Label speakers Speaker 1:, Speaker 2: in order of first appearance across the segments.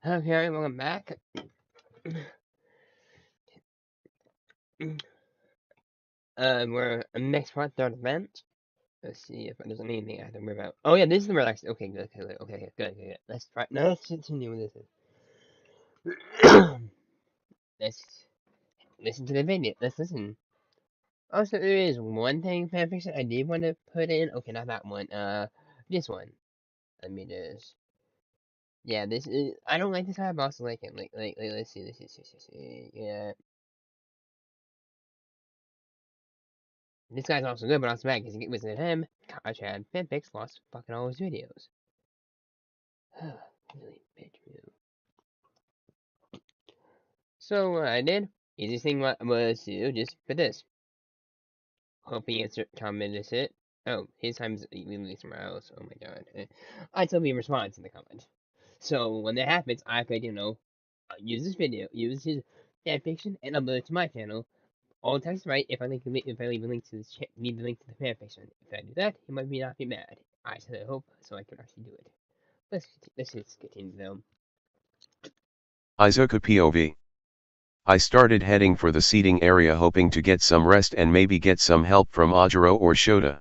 Speaker 1: Okay, welcome back. We're next part, third event. Let's see if there's anything I have to worry about. Oh yeah, this is the relaxed. Okay, good, good. Let's try. No, let's continue with this. Let's listen to the video. Let's listen. Also, there is one thing fanfiction I did want to put in. Okay, not that one. This one. Let me just. Yeah, this is. I don't like this guy, but I also like him. Let's see. Yeah. This guy's also good, but also bad because it was with him. Gosh, had fanfics lost fucking all his videos. Really bitch move. So what I did, easiest thing was to just put this. Hope he commented it. Oh, his time's leaving somewhere else. Oh my god. I tell me response in the comment. So when that happens, I could, use this video, use his fanfiction, and upload it to my channel. All text right if I leave a link to this need the link to the fanfiction. If I do that, he might not be mad. I said I hope so I can actually do it. Let's just continue though.
Speaker 2: Izuku POV. I started heading for the seating area hoping to get some rest and maybe get some help from Ajiro or Shota.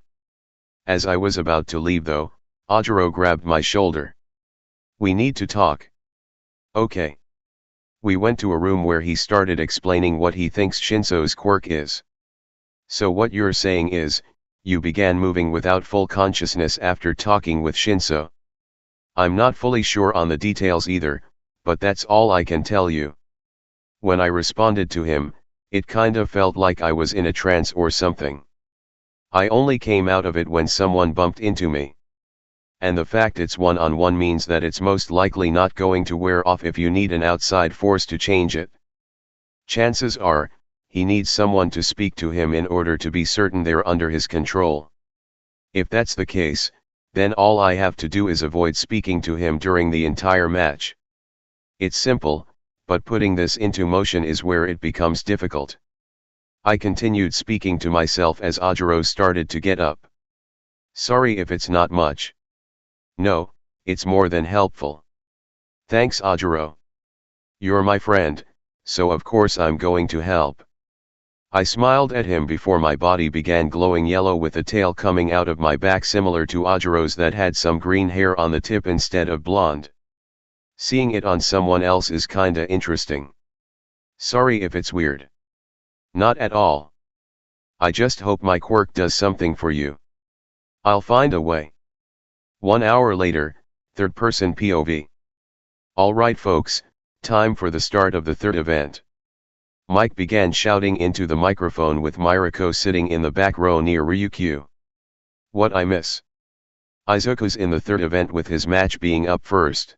Speaker 2: As I was about to leave though, Ajiro grabbed my shoulder. We need to talk. Okay. We went to a room where he started explaining what he thinks Shinso's quirk is. So what you're saying is, you began moving without full consciousness after talking with Shinso. I'm not fully sure on the details either, but that's all I can tell you. When I responded to him, it kind of felt like I was in a trance or something. I only came out of it when someone bumped into me. And the fact it's one-on-one means that it's most likely not going to wear off if you need an outside force to change it. Chances are, he needs someone to speak to him in order to be certain they're under his control. If that's the case, then all I have to do is avoid speaking to him during the entire match. It's simple, but putting this into motion is where it becomes difficult. I continued speaking to myself as Ajiro started to get up. Sorry if it's not much. No, it's more than helpful. Thanks Ajiro. You're my friend, so of course I'm going to help. I smiled at him before my body began glowing yellow with a tail coming out of my back similar to Ajiro's that had some green hair on the tip instead of blonde. Seeing it on someone else is kinda interesting. Sorry if it's weird. Not at all. I just hope my quirk does something for you. I'll find a way. 1 hour later, third person POV. Alright folks, time for the start of the third event. Mike began shouting into the microphone with Mirako sitting in the back row near Ryukyu. What I miss? Izuku's in the third event with his match being up first.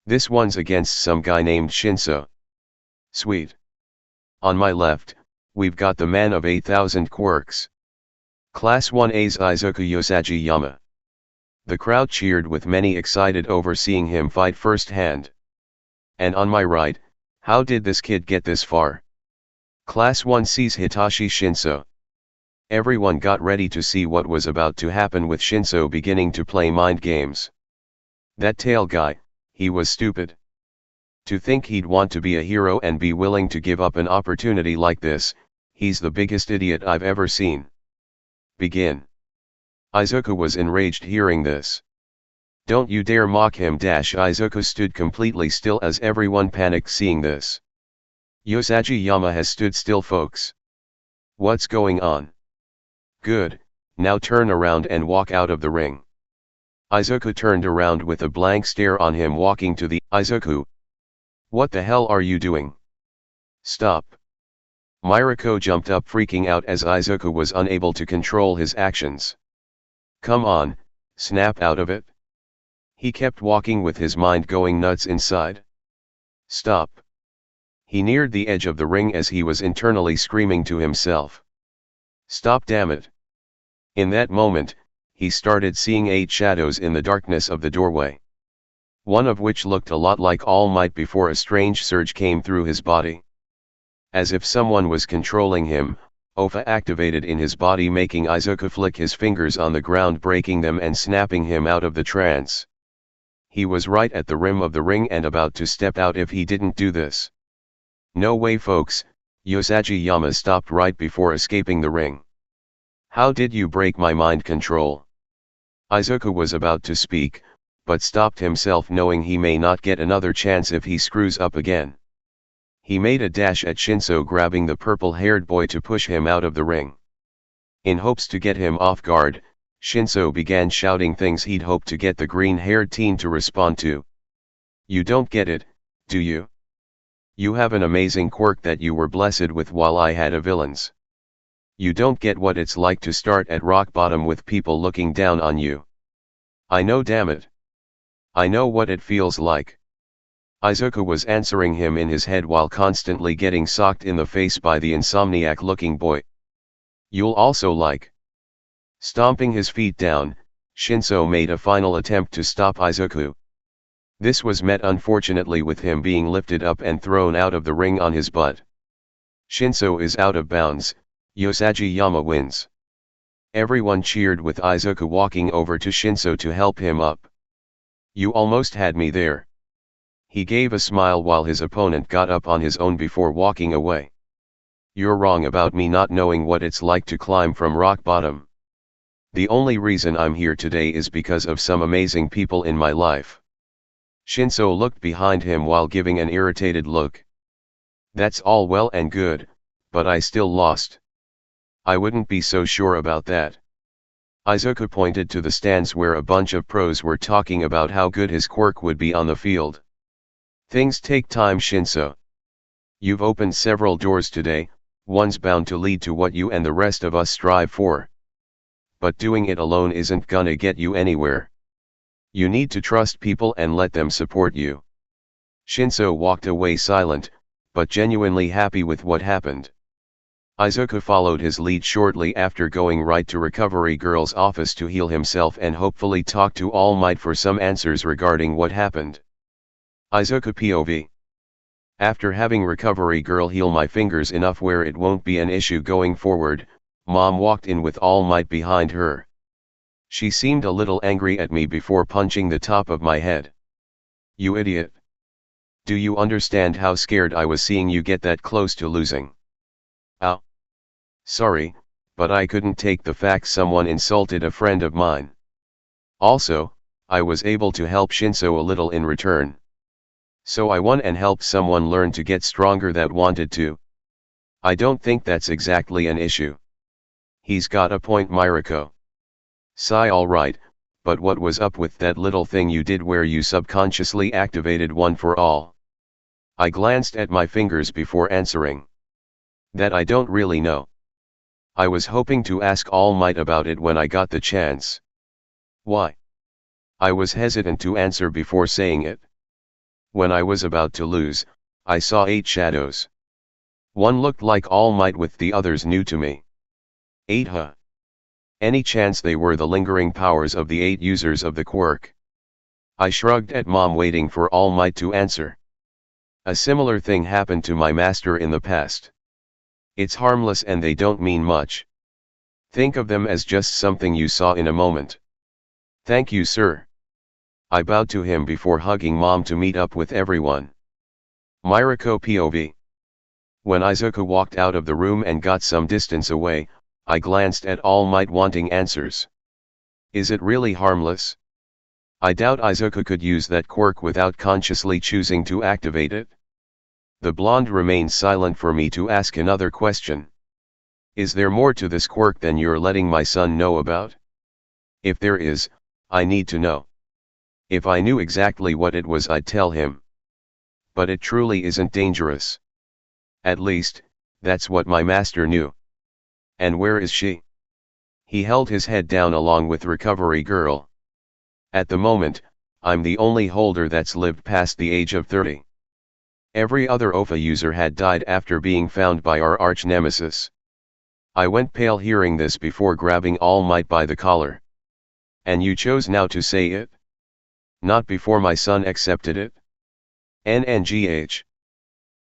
Speaker 2: This one's against some guy named Shinso. Sweet. On my left, we've got the man of 8,000 quirks. Class 1A's Izuku Usagi Yama. The crowd cheered with many excited over seeing him fight firsthand. And on my right, how did this kid get this far? Class 1C's Hitachi Shinso. Everyone got ready to see what was about to happen with Shinso beginning to play mind games. That tail guy, he was stupid. To think he'd want to be a hero and be willing to give up an opportunity like this, he's the biggest idiot I've ever seen. Begin. Izuku was enraged hearing this. Don't you dare mock him. Izuku stood completely still as everyone panicked seeing this. Usagi Yama has stood still folks. What's going on? Good, now turn around and walk out of the ring. Izuku turned around with a blank stare on him walking to the Izuku. What the hell are you doing? Stop. Mirako jumped up freaking out as Izuku was unable to control his actions. Come on, snap out of it. He kept walking with his mind going nuts inside. Stop. He neared the edge of the ring as he was internally screaming to himself. Stop damn it. In that moment, he started seeing 8 shadows in the darkness of the doorway. One of which looked a lot like All Might before a strange surge came through his body. As if someone was controlling him, Ofa activated in his body making Izuku flick his fingers on the ground breaking them and snapping him out of the trance. He was right at the rim of the ring and about to step out if he didn't do this. No way folks, Usagi Yama stopped right before escaping the ring. How did you break my mind control? Izuku was about to speak, but stopped himself knowing he may not get another chance if he screws up again. He made a dash at Shinso, grabbing the purple-haired boy to push him out of the ring. In hopes to get him off guard, Shinso began shouting things he'd hoped to get the green-haired teen to respond to. You don't get it, do you? You have an amazing quirk that you were blessed with while I had a villain's. You don't get what it's like to start at rock bottom with people looking down on you. I know, damn it. I know what it feels like. Izuku was answering him in his head while constantly getting socked in the face by the insomniac-looking boy. You'll also like. Stomping his feet down, Shinso made a final attempt to stop Izuku. This was met unfortunately with him being lifted up and thrown out of the ring on his butt. Shinso is out of bounds, Usagi Yama wins. Everyone cheered with Izuku walking over to Shinso to help him up. You almost had me there. He gave a smile while his opponent got up on his own before walking away. You're wrong about me not knowing what it's like to climb from rock bottom. The only reason I'm here today is because of some amazing people in my life. Shinso looked behind him while giving an irritated look. That's all well and good, but I still lost. I wouldn't be so sure about that. Izuku pointed to the stands where a bunch of pros were talking about how good his quirk would be on the field. Things take time, Shinso. You've opened several doors today, one's bound to lead to what you and the rest of us strive for. But doing it alone isn't gonna get you anywhere. You need to trust people and let them support you. Shinso walked away silent, but genuinely happy with what happened. Izuku followed his lead shortly after, going right to Recovery Girl's office to heal himself and hopefully talk to All Might for some answers regarding what happened. Izuku POV. After having Recovery Girl heal my fingers enough where it won't be an issue going forward, Mom walked in with All Might behind her. She seemed a little angry at me before punching the top of my head. You idiot. Do you understand how scared I was seeing you get that close to losing? Ow. Sorry, but I couldn't take the fact someone insulted a friend of mine. Also, I was able to help Shinso a little in return. So I won and helped someone learn to get stronger that wanted to. I don't think that's exactly an issue. He's got a point, Mirako. Sigh, alright, but what was up with that little thing you did where you subconsciously activated One for All? I glanced at my fingers before answering. That I don't really know. I was hoping to ask All Might about it when I got the chance. Why? I was hesitant to answer before saying it. When I was about to lose, I saw 8 shadows. One looked like All Might with the others new to me. 8 huh? Any chance they were the lingering powers of the 8 users of the quirk? I shrugged at Mom, waiting for All Might to answer. A similar thing happened to my master in the past. It's harmless and they don't mean much. Think of them as just something you saw in a moment. Thank you, sir. I bowed to him before hugging Mom to meet up with everyone. Mirako POV. When Izuku walked out of the room and got some distance away, I glanced at All Might, wanting answers. Is it really harmless? I doubt Izuku could use that quirk without consciously choosing to activate it. The blonde remained silent for me to ask another question. Is there more to this quirk than you're letting my son know about? If there is, I need to know. If I knew exactly what it was, I'd tell him. But it truly isn't dangerous. At least, that's what my master knew. And where is she? He held his head down along with Recovery Girl. At the moment, I'm the only holder that's lived past the age of 30. Every other OFA user had died after being found by our arch-nemesis. I went pale hearing this before grabbing All Might by the collar. And you chose now to say it? Not before my son accepted it? NNGH.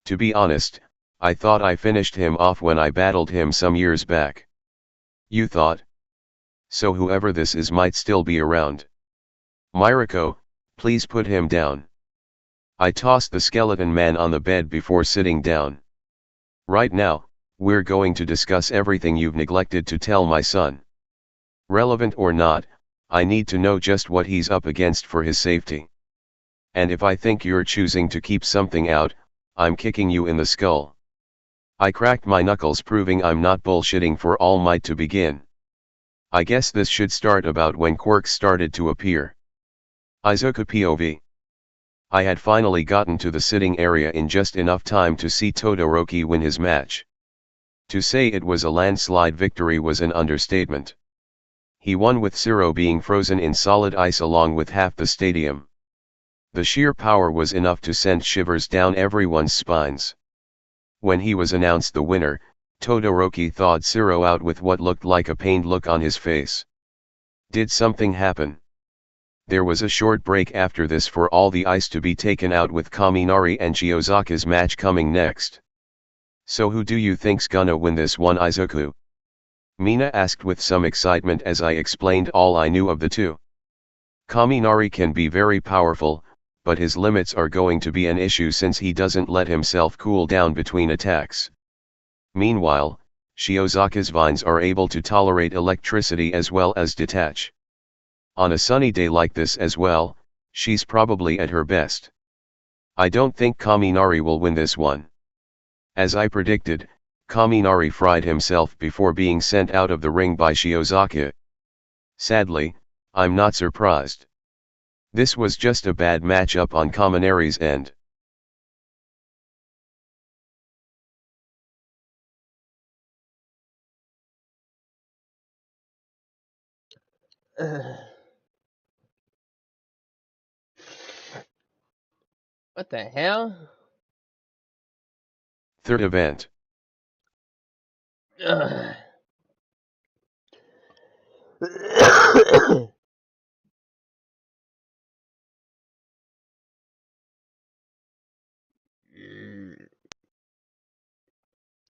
Speaker 2: To be honest, I thought I finished him off when I battled him some years back. You thought? So whoever this is might still be around. Mirako, Please put him down. I tossed the skeleton man on the bed before sitting down. Right now, we're going to discuss everything you've neglected to tell my son. Relevant or not, I need to know just what he's up against for his safety. And if I think you're choosing to keep something out, I'm kicking you in the skull. I cracked my knuckles, proving I'm not bullshitting for All Might to begin. I guess this should start about when quirks started to appear. Izuku POV. I had finally gotten to the sitting area in just enough time to see Todoroki win his match. To say it was a landslide victory was an understatement. He won with Zero being frozen in solid ice along with half the stadium. The sheer power was enough to send shivers down everyone's spines. When he was announced the winner, Todoroki thawed Zero out with what looked like a pained look on his face. Did something happen? There was a short break after this for all the ice to be taken out, with Kaminari and Shiozaka's match coming next. So who do you think's gonna win this one, Izuku? Mina asked with some excitement as I explained all I knew of the two. Kaminari can be very powerful, but his limits are going to be an issue since he doesn't let himself cool down between attacks. Meanwhile, Shiozaka's vines are able to tolerate electricity as well as detach. On a sunny day like this as well, she's probably at her best. I don't think Kaminari will win this one. As I predicted, Kaminari fried himself before being sent out of the ring by Shiozaka. Sadly, I'm not surprised. This was just a bad matchup on Kaminari's end.
Speaker 1: What the hell?
Speaker 2: Third event.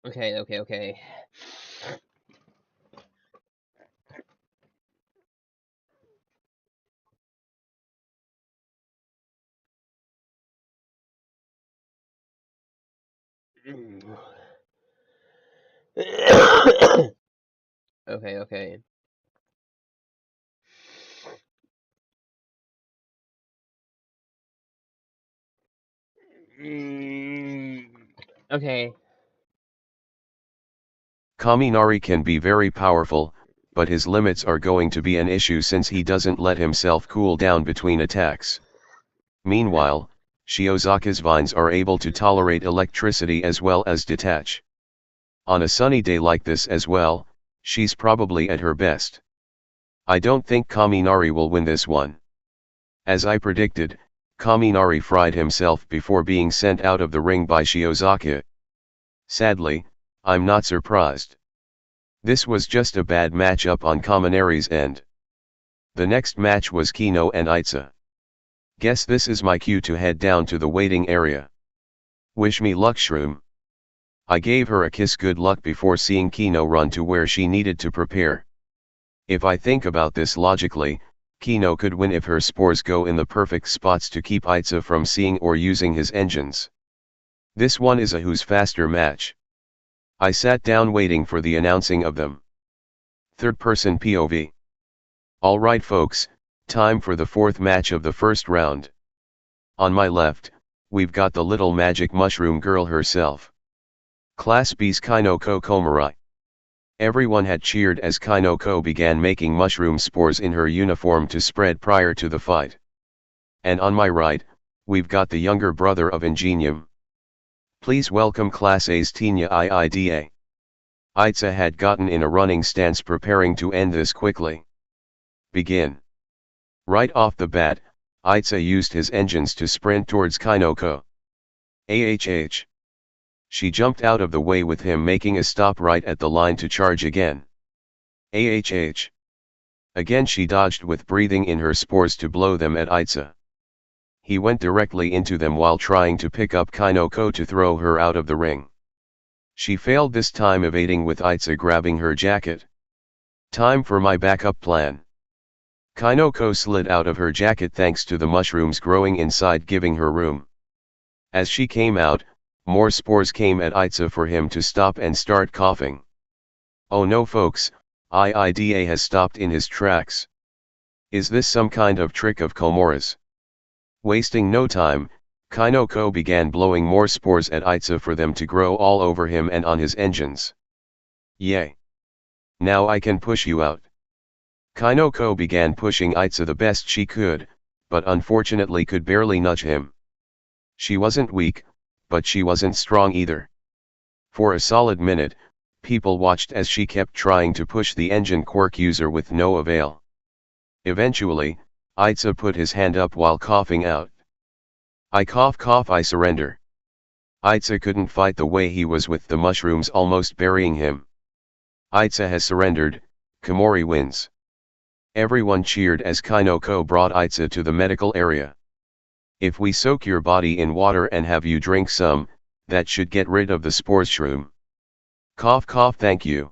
Speaker 1: Okay. Okay. Okay.
Speaker 2: Kaminari can be very powerful, but his limits are going to be an issue since he doesn't let himself cool down between attacks. Meanwhile, Shiozaka's vines are able to tolerate electricity as well as detach. On a sunny day like this as well, she's probably at her best. I don't think Kaminari will win this one. As I predicted, Kaminari fried himself before being sent out of the ring by Shiozaka. Sadly, I'm not surprised. This was just a bad matchup on Kaminari's end. The next match was Kino and Itza. Guess this is my cue to head down to the waiting area. Wish me luck, Shroom. I gave her a kiss good luck before seeing Kino run to where she needed to prepare. If I think about this logically, Kino could win if her spores go in the perfect spots to keep Itza from seeing or using his engines. This one is a who's faster match. I sat down waiting for the announcing of them. Third person POV. Alright folks, time for the fourth match of the first round. On my left, we've got the little magic mushroom girl herself. Class B's Kinoko Komari. Everyone had cheered as Kinoko began making mushroom spores in her uniform to spread prior to the fight. And on my right, we've got the younger brother of Ingenium. Please welcome Class A's Tenya Iida. Itza had gotten in a running stance preparing to end this quickly. Begin. Right off the bat, Itza used his engines to sprint towards Kinoko. AHH. She jumped out of the way with him making a stop right at the line to charge again. AHH. Again she dodged with breathing in her spores to blow them at Itza. He went directly into them while trying to pick up Kinoko to throw her out of the ring. She failed this time, evading with Itza grabbing her jacket. Time for my backup plan. Kinoko slid out of her jacket thanks to the mushrooms growing inside giving her room. As she came out, more spores came at Itza for him to stop and start coughing. Oh no folks, IIDA has stopped in his tracks. Is this some kind of trick of Komora's? Wasting no time, Kinoko began blowing more spores at Itza for them to grow all over him and on his engines. Yay! Now I can push you out. Kinoko began pushing Itza the best she could, but unfortunately could barely nudge him. She wasn't weak, but she wasn't strong either. For a solid minute, people watched as she kept trying to push the engine quirk user with no avail. Eventually, Itza put his hand up while coughing out. I cough, I surrender. Itza couldn't fight the way he was with the mushrooms almost burying him. Itza has surrendered, Komori wins. Everyone cheered as Kinoko brought Itza to the medical area. If we soak your body in water and have you drink some, that should get rid of the spores shroom. Cough, thank you.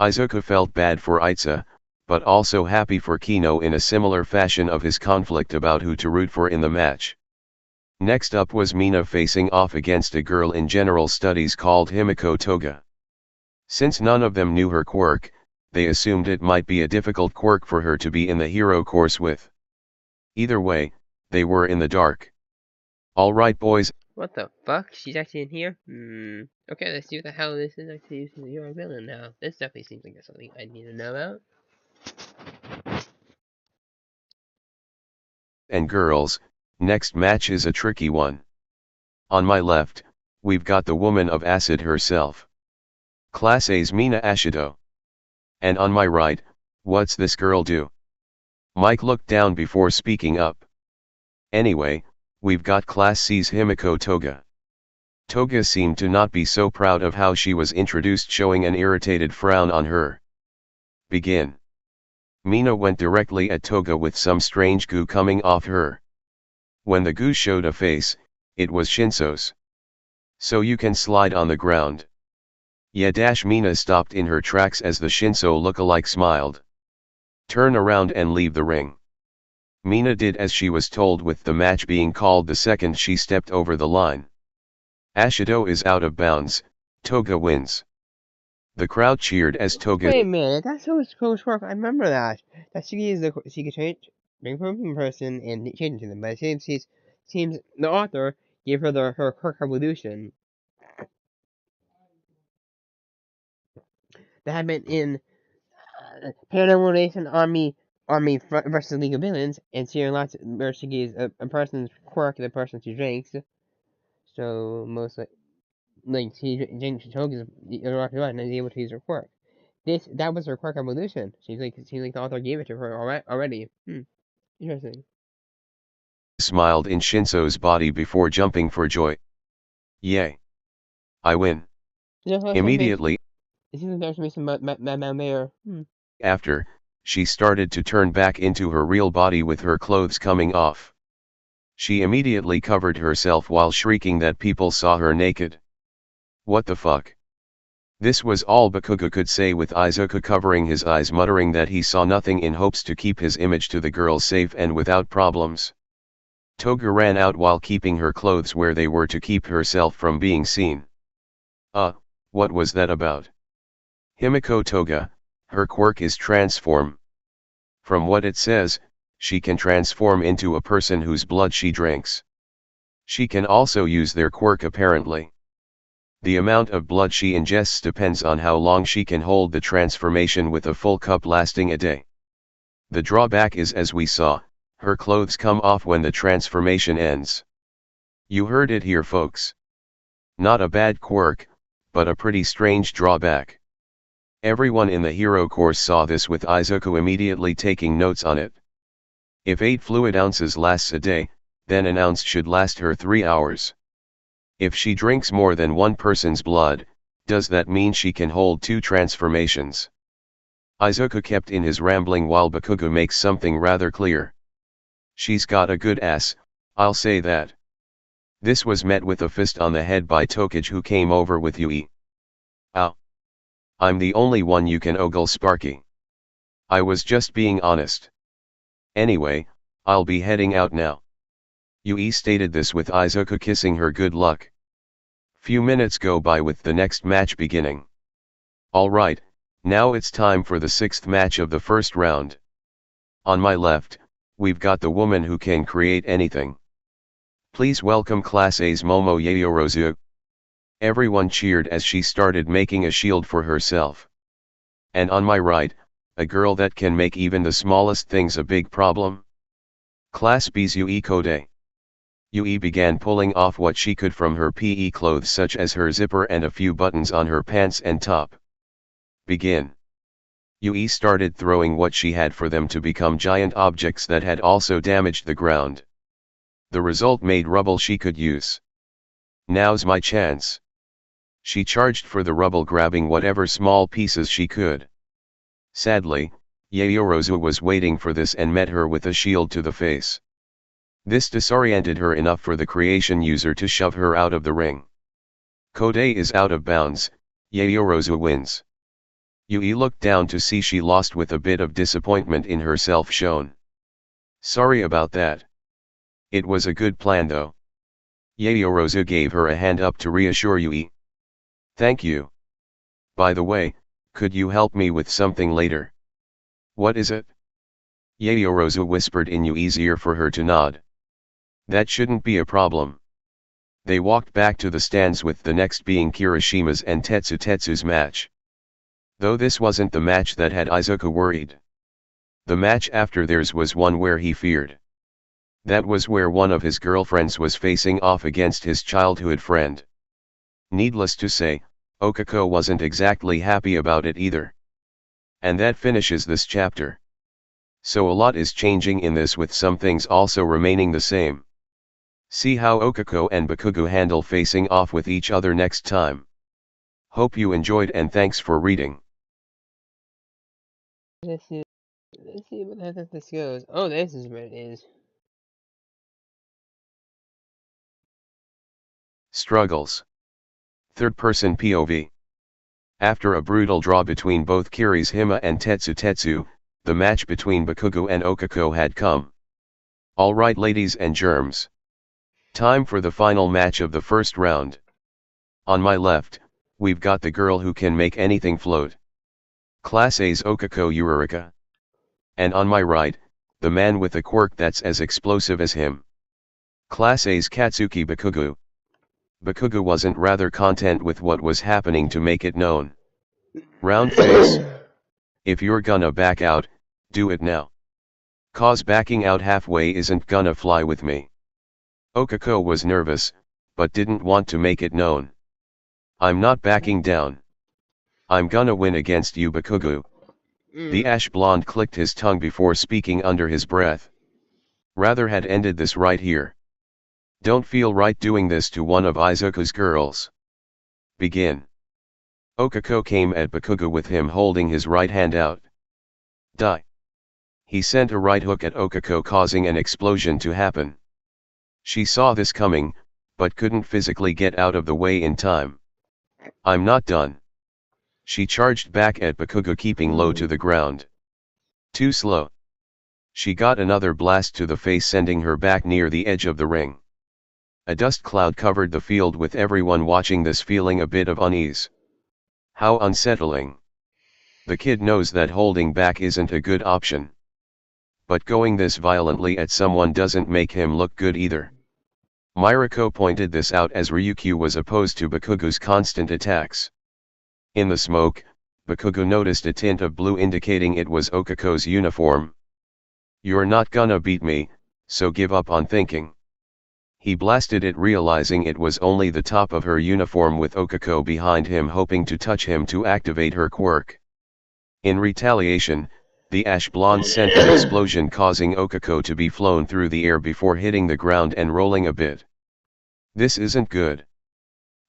Speaker 2: Izuku felt bad for Itza, but also happy for Kino in a similar fashion of his conflict about who to root for in the match. Next up was Mina facing off against a girl in general studies called Himiko Toga. Since none of them knew her quirk, they assumed it might be a difficult quirk for her to be in the hero course with. Either way, they were in the dark. Alright boys.
Speaker 1: What the fuck? She's actually in here? Okay, let's see what the hell this is actually using the hero villain now. This definitely seems like something I need to know about.
Speaker 2: And girls, next match is a tricky one. On my left, we've got the woman of acid herself. Class A's Mina Ashido. And on my right, what's this girl do? Mike looked down before speaking up. Anyway, we've got Class C's Himiko Toga. Toga seemed to not be so proud of how she was introduced, showing an irritated frown on her. Begin. Mina went directly at Toga with some strange goo coming off her. When the goo showed a face, it was Shinso's. So you can slide on the ground. Yeah. Mina stopped in her tracks as the Shinso lookalike smiled. Turn around and leave the ring. Mina did as she was told, with the match being called the second she stepped over the line. Ashido is out of bounds, Toga wins. The crowd cheered as Toga...
Speaker 1: Wait a minute, that's so close work, I remember that. That she could change, bring from person and change it to them, but it seems the author gave her her quirk evolution. That had been in Paranormal Nation Army versus League of Villains, and Sierra Lots where she gives a person's quirk to the person she drinks. So most like she drinks Toga's and is able to use her quirk. That was her quirk evolution. Seems like the author gave it to her already. Interesting.
Speaker 2: Smiled in Shinso's body before jumping for joy. Yay. I win. Immediately.
Speaker 1: It seems like there's me some there.
Speaker 2: After, she started to turn back into her real body with her clothes coming off. She immediately covered herself while shrieking that people saw her naked. What the fuck? This was all Bakugo could say, with Izuku covering his eyes, muttering that he saw nothing, in hopes to keep his image to the girl safe and without problems. Toga ran out while keeping her clothes where they were to keep herself from being seen. What was that about? Himiko Toga, her quirk is transform. From what it says, she can transform into a person whose blood she drinks. She can also use their quirk apparently. The amount of blood she ingests depends on how long she can hold the transformation, with a full cup lasting a day. The drawback is, as we saw, her clothes come off when the transformation ends. You heard it here folks. Not a bad quirk, but a pretty strange drawback. Everyone in the hero course saw this, with Izuku immediately taking notes on it. If 8 fluid ounces lasts a day, then an ounce should last her 3 hours. If she drinks more than one person's blood, does that mean she can hold 2 transformations? Izuku kept in his rambling while Bakugo makes something rather clear. She's got a good ass, I'll say that. This was met with a fist on the head by Tokage, who came over with Yui. Ow. I'm the only one you can ogle, Sparky. I was just being honest. Anyway, I'll be heading out now. Yui stated this with Izuku kissing her good luck. Few minutes go by with the next match beginning. Alright, now it's time for the 6th match of the first round. On my left, we've got the woman who can create anything. Please welcome Class A's Momo Yayorozu. Everyone cheered as she started making a shield for herself. And on my right, a girl that can make even the smallest things a big problem. Class B's Yui Kode. Yui began pulling off what she could from her PE clothes, such as her zipper and a few buttons on her pants and top. Begin. Yui started throwing what she had for them to become giant objects that had also damaged the ground. The result made rubble she could use. Now's my chance. She charged for the rubble, grabbing whatever small pieces she could. Sadly, Yayorozu was waiting for this and met her with a shield to the face. This disoriented her enough for the creation user to shove her out of the ring. Kode is out of bounds, Yayorozu wins. Yui looked down to see she lost with a bit of disappointment in herself shown. Sorry about that. It was a good plan though. Yayorozu gave her a hand up to reassure Yui. Thank you. By the way, could you help me with something later? What is it? Yayorozu whispered in Yui's ear for her to nod. That shouldn't be a problem. They walked back to the stands with the next being Kirishima's and Tetsu's match. Though this wasn't the match that had Izuku worried. The match after theirs was one where he feared. That was where one of his girlfriends was facing off against his childhood friend. Needless to say, Okako wasn't exactly happy about it either. And that finishes this chapter. So a lot is changing in this, with some things also remaining the same. See how Okako and Bakugo handle facing off with each other next time. Hope you enjoyed and thanks for reading.
Speaker 1: Let's see what the heck this goes. Oh, this is what it is.
Speaker 2: Struggles. Third-person POV. After a brutal draw between both Kirishima and Tetsu, the match between Bakugo and Okako had come. Alright ladies and germs. Time for the final match of the first round. On my left, we've got the girl who can make anything float. Class A's Okako Eureka. And on my right, the man with a quirk that's as explosive as him. Class A's Katsuki Bakugo. Bakugo wasn't rather content with what was happening to make it known. Round face. If you're gonna back out, do it now. Cause backing out halfway isn't gonna fly with me. Okako was nervous, but didn't want to make it known. I'm not backing down. I'm gonna win against you, Bakugo. The ash blonde clicked his tongue before speaking under his breath. Rather had ended this right here. Don't feel right doing this to one of Izuku's girls. Begin. Okako came at Bakugo with him holding his right hand out. Die. He sent a right hook at Okako, causing an explosion to happen. She saw this coming, but couldn't physically get out of the way in time. I'm not done. She charged back at Bakugo, keeping low to the ground. Too slow. She got another blast to the face, sending her back near the edge of the ring. A dust cloud covered the field, with everyone watching this feeling a bit of unease. How unsettling. The kid knows that holding back isn't a good option. But going this violently at someone doesn't make him look good either. Mirako pointed this out as Ryukyu was opposed to Bakugo's constant attacks. In the smoke, Bakugo noticed a tint of blue, indicating it was Okako's uniform. You're not gonna beat me, so give up on thinking. He blasted it, realizing it was only the top of her uniform, with Okako behind him hoping to touch him to activate her quirk. In retaliation, the ash blonde sent an explosion, causing Okako to be flown through the air before hitting the ground and rolling a bit. This isn't good.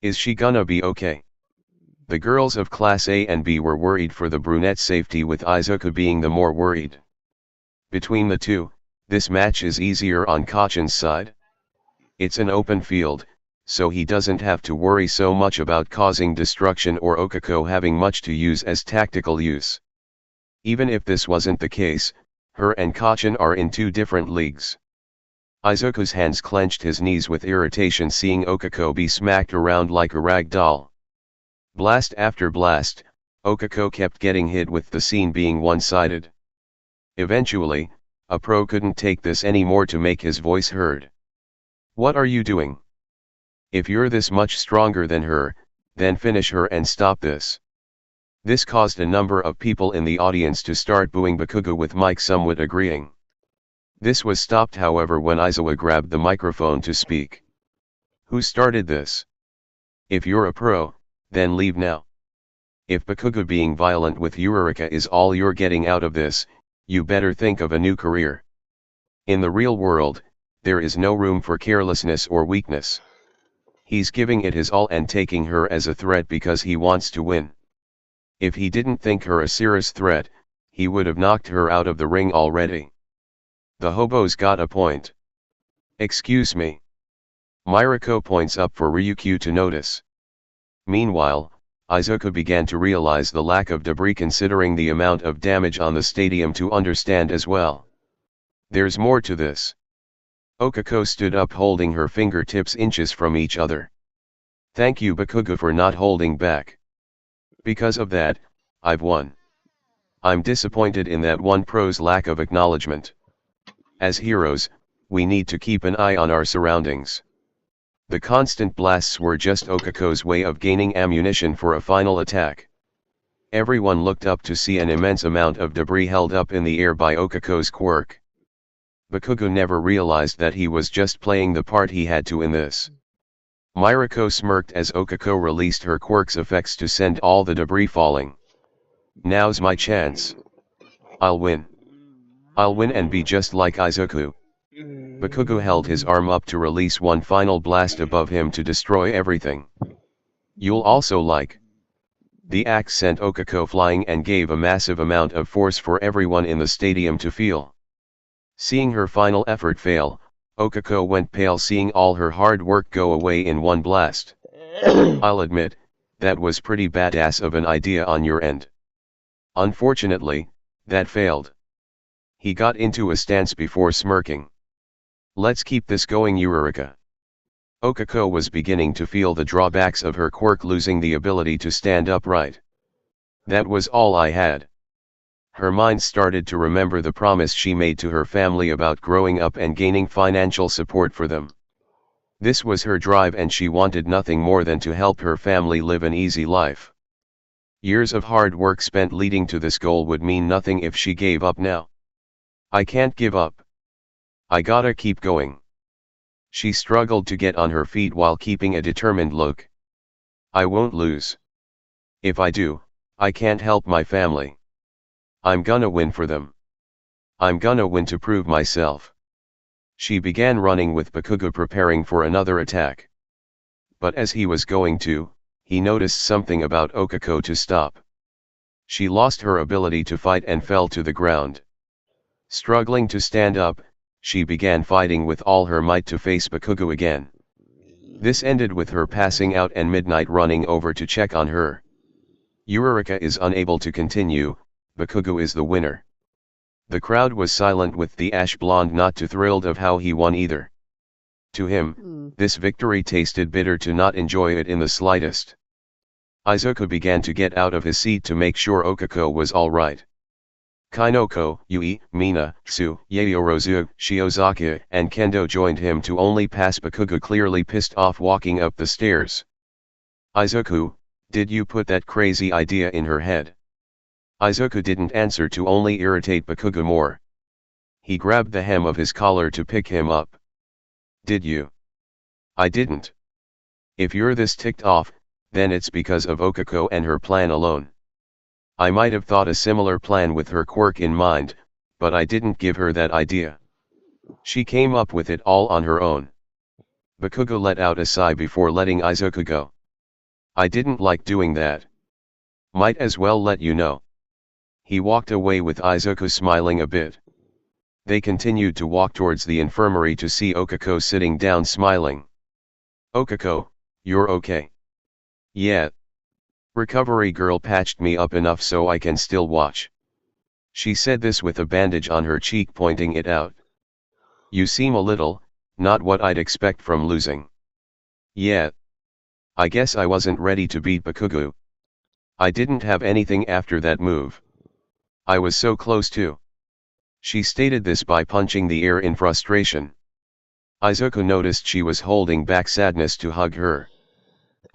Speaker 2: Is she gonna be okay? The girls of Class A and B were worried for the brunette's safety, with Izuku being the more worried. Between the two, this match is easier on Kachan's side. It's an open field, so he doesn't have to worry so much about causing destruction or Okako having much to use as tactical use. Even if this wasn't the case, Her and Kacchan are in two different leagues. Izuku's hands clenched his knees with irritation seeing Okako be smacked around like a rag doll. Blast after blast, Okako kept getting hit with the scene being one-sided. Eventually, a pro couldn't take this anymore to make his voice heard. What are you doing? If you're this much stronger than her, then finish her and stop this. This caused a number of people in the audience to start booing Bakugo with Mike somewhat agreeing. This was stopped however when Aizawa grabbed the microphone to speak. Who started this? If you're a pro, then leave now. If Bakugo being violent with Uraraka is all you're getting out of this, you better think of a new career. In the real world, there is no room for carelessness or weakness. He's giving it his all and taking her as a threat because he wants to win. If he didn't think her a serious threat, he would have knocked her out of the ring already. The hobo's got a point. Excuse me. Mirako points up for Ryukyu to notice. Meanwhile, Izuku began to realize the lack of debris considering the amount of damage on the stadium to understand as well. There's more to this. Okako stood up holding her fingertips inches from each other. Thank you Bakugo for not holding back. Because of that, I've won. I'm disappointed in that one pro's lack of acknowledgement. As heroes, we need to keep an eye on our surroundings. The constant blasts were just Okako's way of gaining ammunition for a final attack. Everyone looked up to see an immense amount of debris held up in the air by Okako's quirk. Bakugo never realized that he was just playing the part he had to in this. Mirako smirked as Okako released her quirk's effects to send all the debris falling. Now's my chance. I'll win. I'll win and be just like Izuku. Bakugo held his arm up to release one final blast above him to destroy everything. You'll also like. The axe sent Okako flying and gave a massive amount of force for everyone in the stadium to feel. Seeing her final effort fail, Okako went pale seeing all her hard work go away in one blast. I'll admit, that was pretty badass of an idea on your end. Unfortunately, that failed. He got into a stance before smirking. Let's keep this going Uraraka. Okako was beginning to feel the drawbacks of her quirk losing the ability to stand upright. That was all I had. Her mind started to remember the promise she made to her family about growing up and gaining financial support for them. This was her drive and she wanted nothing more than to help her family live an easy life. Years of hard work spent leading to this goal would mean nothing if she gave up now. I can't give up. I gotta keep going. She struggled to get on her feet while keeping a determined look. I won't lose. If I do, I can't help my family. I'm gonna win for them. I'm gonna win to prove myself. She began running with Bakugo preparing for another attack. But as he was going to, he noticed something about Okako to stop. She lost her ability to fight and fell to the ground. Struggling to stand up, she began fighting with all her might to face Bakugo again. This ended with her passing out and Midnight running over to check on her. Uraraka is unable to continue, Bakugo is the winner. The crowd was silent with the ash blonde not too thrilled of how he won either. To him, this victory tasted bitter to not enjoy it in the slightest. Izuku began to get out of his seat to make sure Okako was alright. Kainoko, Yui, Mina, Tsu, Yaoyorozu, Shiozaki, and Kendo joined him to only pass Bakugo clearly pissed off walking up the stairs. Izuku, did you put that crazy idea in her head? Izuku didn't answer to only irritate Bakugo more. He grabbed the hem of his collar to pick him up. Did you? I didn't. If you're this ticked off, then it's because of Okako and her plan alone. I might have thought a similar plan with her quirk in mind, but I didn't give her that idea. She came up with it all on her own. Bakugo let out a sigh before letting Izuku go. I didn't like doing that. Might as well let you know. He walked away with Izuku smiling a bit. They continued to walk towards the infirmary to see Okako sitting down smiling. Okako, you're okay? Yeah. Recovery girl patched me up enough so I can still watch. She said this with a bandage on her cheek, pointing it out. You seem a little, not what I'd expect from losing. Yeah. I guess I wasn't ready to beat Bakugo. I didn't have anything after that move. I was so close to. She stated this by punching the air in frustration. Izuku noticed she was holding back sadness to hug her.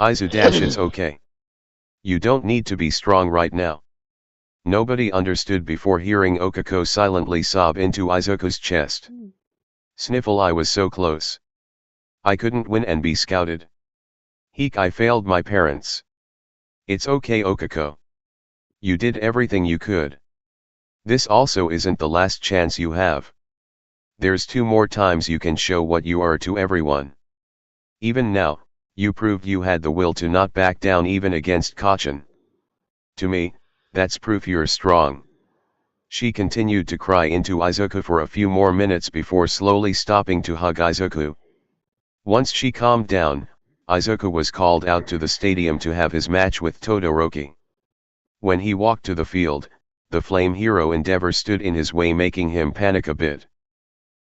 Speaker 2: It's okay. You don't need to be strong right now. Nobody understood before hearing Okako silently sob into Izuku's chest. Sniffle, I was so close. I couldn't win and be scouted. Heek, I failed my parents. It's okay, Okako. You did everything you could. This also isn't the last chance you have. There's 2 more times you can show what you are to everyone. Even now, you proved you had the will to not back down even against Kacchan. To me, that's proof you're strong. She continued to cry into Izuku for a few more minutes before slowly stopping to hug Izuku. Once she calmed down, Izuku was called out to the stadium to have his match with Todoroki. When he walked to the field, the flame hero Endeavor stood in his way, making him panic a bit.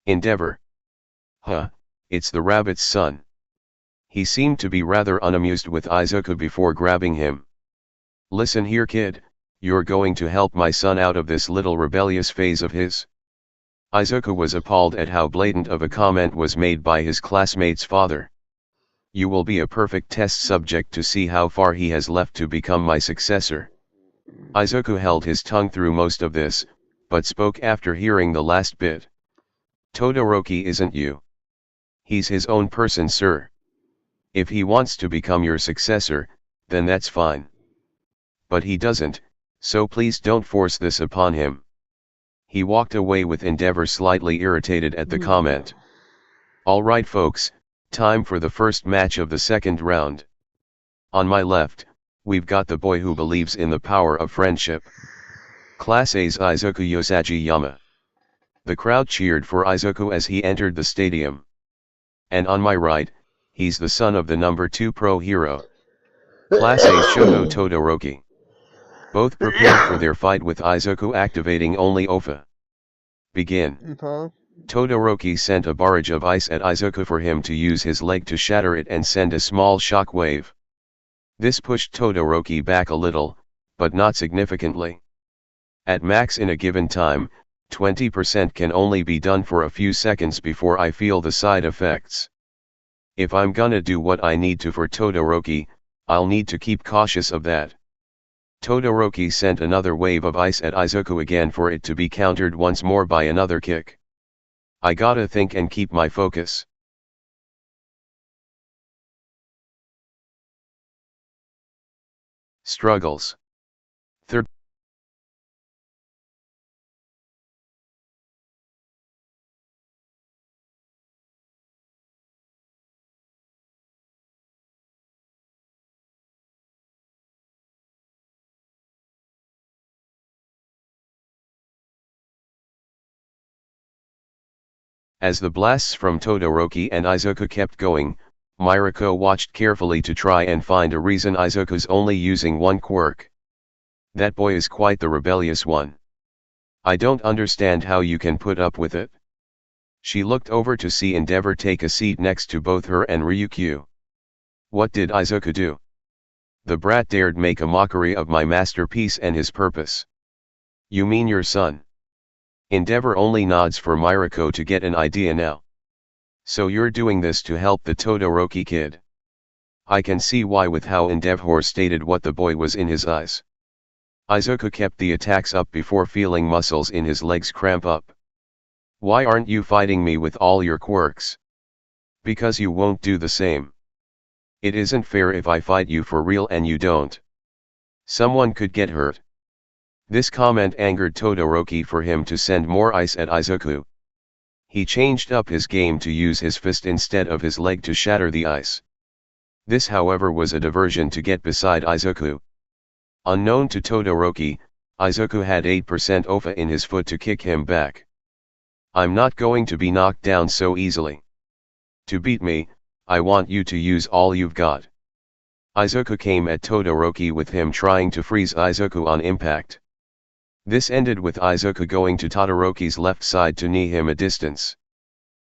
Speaker 2: Endeavor? Huh, it's the rabbit's son. He seemed to be rather unamused with Izuku before grabbing him. Listen here, kid, you're going to help my son out of this little rebellious phase of his? Izuku was appalled at how blatant of a comment was made by his classmate's father. You will be a perfect test subject to see how far he has left to become my successor. Izuku held his tongue through most of this, but spoke after hearing the last bit. Todoroki isn't you. He's his own person, sir. If he wants to become your successor, then that's fine. But he doesn't, so please don't force this upon him. He walked away with Endeavor slightly irritated at the comment. Alright folks, time for the first match of the second round. On my left, we've got the boy who believes in the power of friendship. Class A's Izuku Yosajiyama. The crowd cheered for Izuku as he entered the stadium. And on my right, he's the son of the number 2 pro hero. Class A's Shoto Todoroki. Both prepared for their fight with Izuku activating only Ofa. Begin. Todoroki sent a barrage of ice at Izuku for him to use his leg to shatter it and send a small shock wave. This pushed Todoroki back a little, but not significantly. At max in a given time, 20% can only be done for a few seconds before I feel the side effects. If I'm gonna do what I need to for Todoroki, I'll need to keep cautious of that. Todoroki sent another wave of ice at Izuku again for it to be countered once more by another kick. I gotta think and keep my focus. Struggles. Third. As the blasts from Todoroki and Izuku kept going, Mirako watched carefully to try and find a reason Izuku's only using one quirk. That boy is quite the rebellious one. I don't understand how you can put up with it. She looked over to see Endeavor take a seat next to both her and Ryukyu. What did Izuku do? The brat dared make a mockery of my masterpiece and his purpose. You mean your son? Endeavor only nods for Mirako to get an idea now. So you're doing this to help the Todoroki kid. I can see why with how Endeavor stated what the boy was in his eyes. Izuku kept the attacks up before feeling muscles in his legs cramp up. Why aren't you fighting me with all your quirks? Because you won't do the same. It isn't fair if I fight you for real and you don't. Someone could get hurt. This comment angered Todoroki for him to send more ice at Izuku. He changed up his game to use his fist instead of his leg to shatter the ice. This however was a diversion to get beside Izuku. Unknown to Todoroki, Izuku had 8% Ofa in his foot to kick him back. I'm not going to be knocked down so easily. To beat me, I want you to use all you've got. Izuku came at Todoroki with him trying to freeze Izuku on impact. This ended with Izuku going to Todoroki's left side to knee him a distance.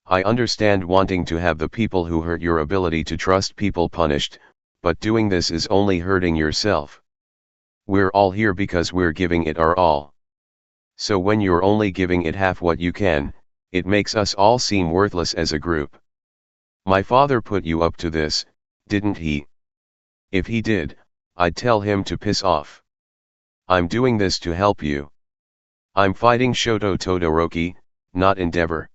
Speaker 2: I understand wanting to have the people who hurt your ability to trust people punished, but doing this is only hurting yourself. We're all here because we're giving it our all. So when you're only giving it half what you can, it makes us all seem worthless as a group. My father put you up to this, didn't he? If he did, I'd tell him to piss off. I'm doing this to help you. I'm fighting Shoto Todoroki, not Endeavor.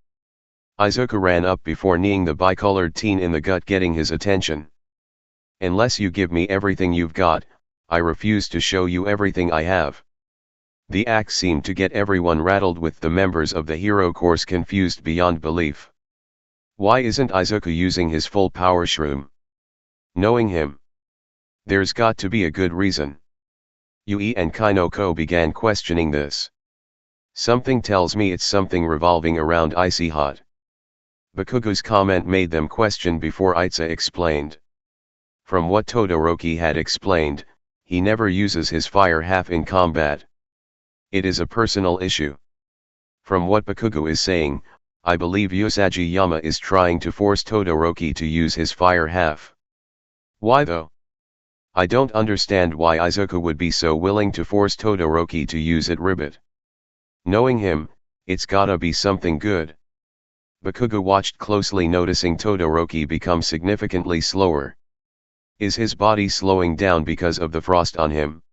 Speaker 2: Izuku ran up before kneeing the bicolored teen in the gut, getting his attention. Unless you give me everything you've got, I refuse to show you everything I have. The axe seemed to get everyone rattled, with the members of the hero course confused beyond belief. Why isn't Izuku using his full power shroom? Knowing him, there's got to be a good reason. Yui and Kainoko began questioning this. Something tells me it's something revolving around Icy Hot. Bakugo's comment made them question before Itza explained. From what Todoroki had explained, he never uses his fire half in combat. It is a personal issue. From what Bakugo is saying, I believe Usagi Yama is trying to force Todoroki to use his fire half. Why though? I don't understand why Izuku would be so willing to force Todoroki to use it. Ribbit. Knowing him, it's gotta be something good. Bakugo watched closely, noticing Todoroki become significantly slower. Is his body slowing down because of the frost on him?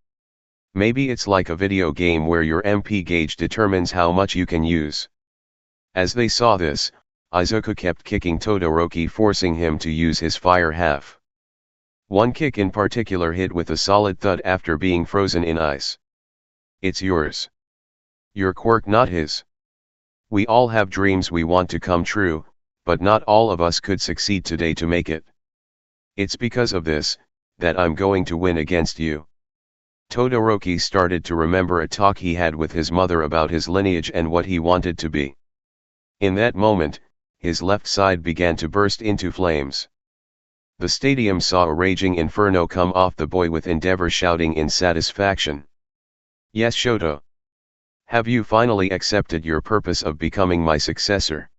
Speaker 2: Maybe it's like a video game where your MP gauge determines how much you can use. As they saw this, Izuku kept kicking Todoroki, forcing him to use his fire half. One kick in particular hit with a solid thud after being frozen in ice. It's yours. Your quirk, not his. We all have dreams we want to come true, but not all of us could succeed today to make it. It's because of this, that I'm going to win against you. Todoroki started to remember a talk he had with his mother about his lineage and what he wanted to be. In that moment, his left side began to burst into flames. The stadium saw a raging inferno come off the boy, with Endeavor shouting in satisfaction. Yes, Shoto. Have you finally accepted your purpose of becoming my successor?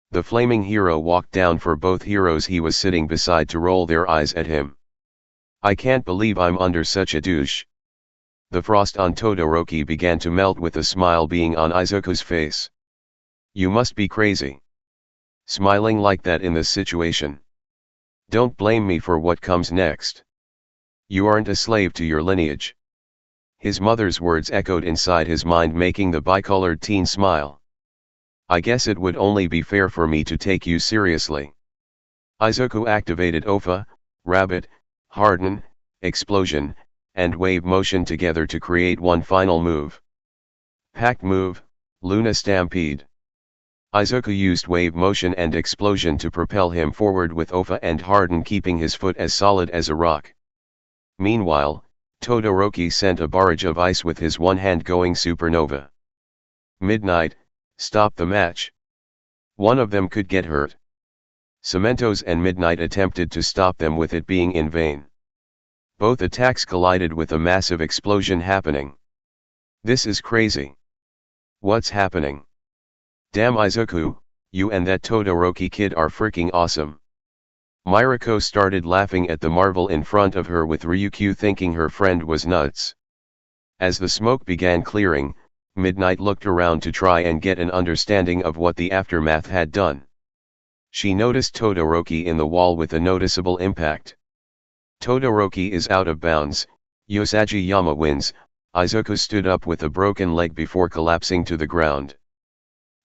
Speaker 2: The flaming hero walked down for both heroes he was sitting beside to roll their eyes at him. I can't believe I'm under such a douche. The frost on Todoroki began to melt, with a smile being on Izuku's face. You must be crazy. Smiling like that in this situation. Don't blame me for what comes next. You aren't a slave to your lineage. His mother's words echoed inside his mind, making the bicolored teen smile. I guess it would only be fair for me to take you seriously. Izuku activated Ofa, Rabbit, Harden, Explosion, and Wave Motion together to create one final move. Pact move, Luna Stampede. Izuku used Wave Motion and Explosion to propel him forward, with Ofa and Harden keeping his foot as solid as a rock. Meanwhile, Todoroki sent a barrage of ice with his one hand, going supernova. Midnight, stop the match. One of them could get hurt. Cementos and Midnight attempted to stop them, with it being in vain. Both attacks collided, with a massive explosion happening. This is crazy. What's happening? Damn, Izuku, you and that Todoroki kid are freaking awesome. Mirako started laughing at the marvel in front of her, with Ryukyu thinking her friend was nuts. As the smoke began clearing, Midnight looked around to try and get an understanding of what the aftermath had done. She noticed Todoroki in the wall with a noticeable impact. Todoroki is out of bounds. Usagi Yama wins. Izuku stood up with a broken leg before collapsing to the ground.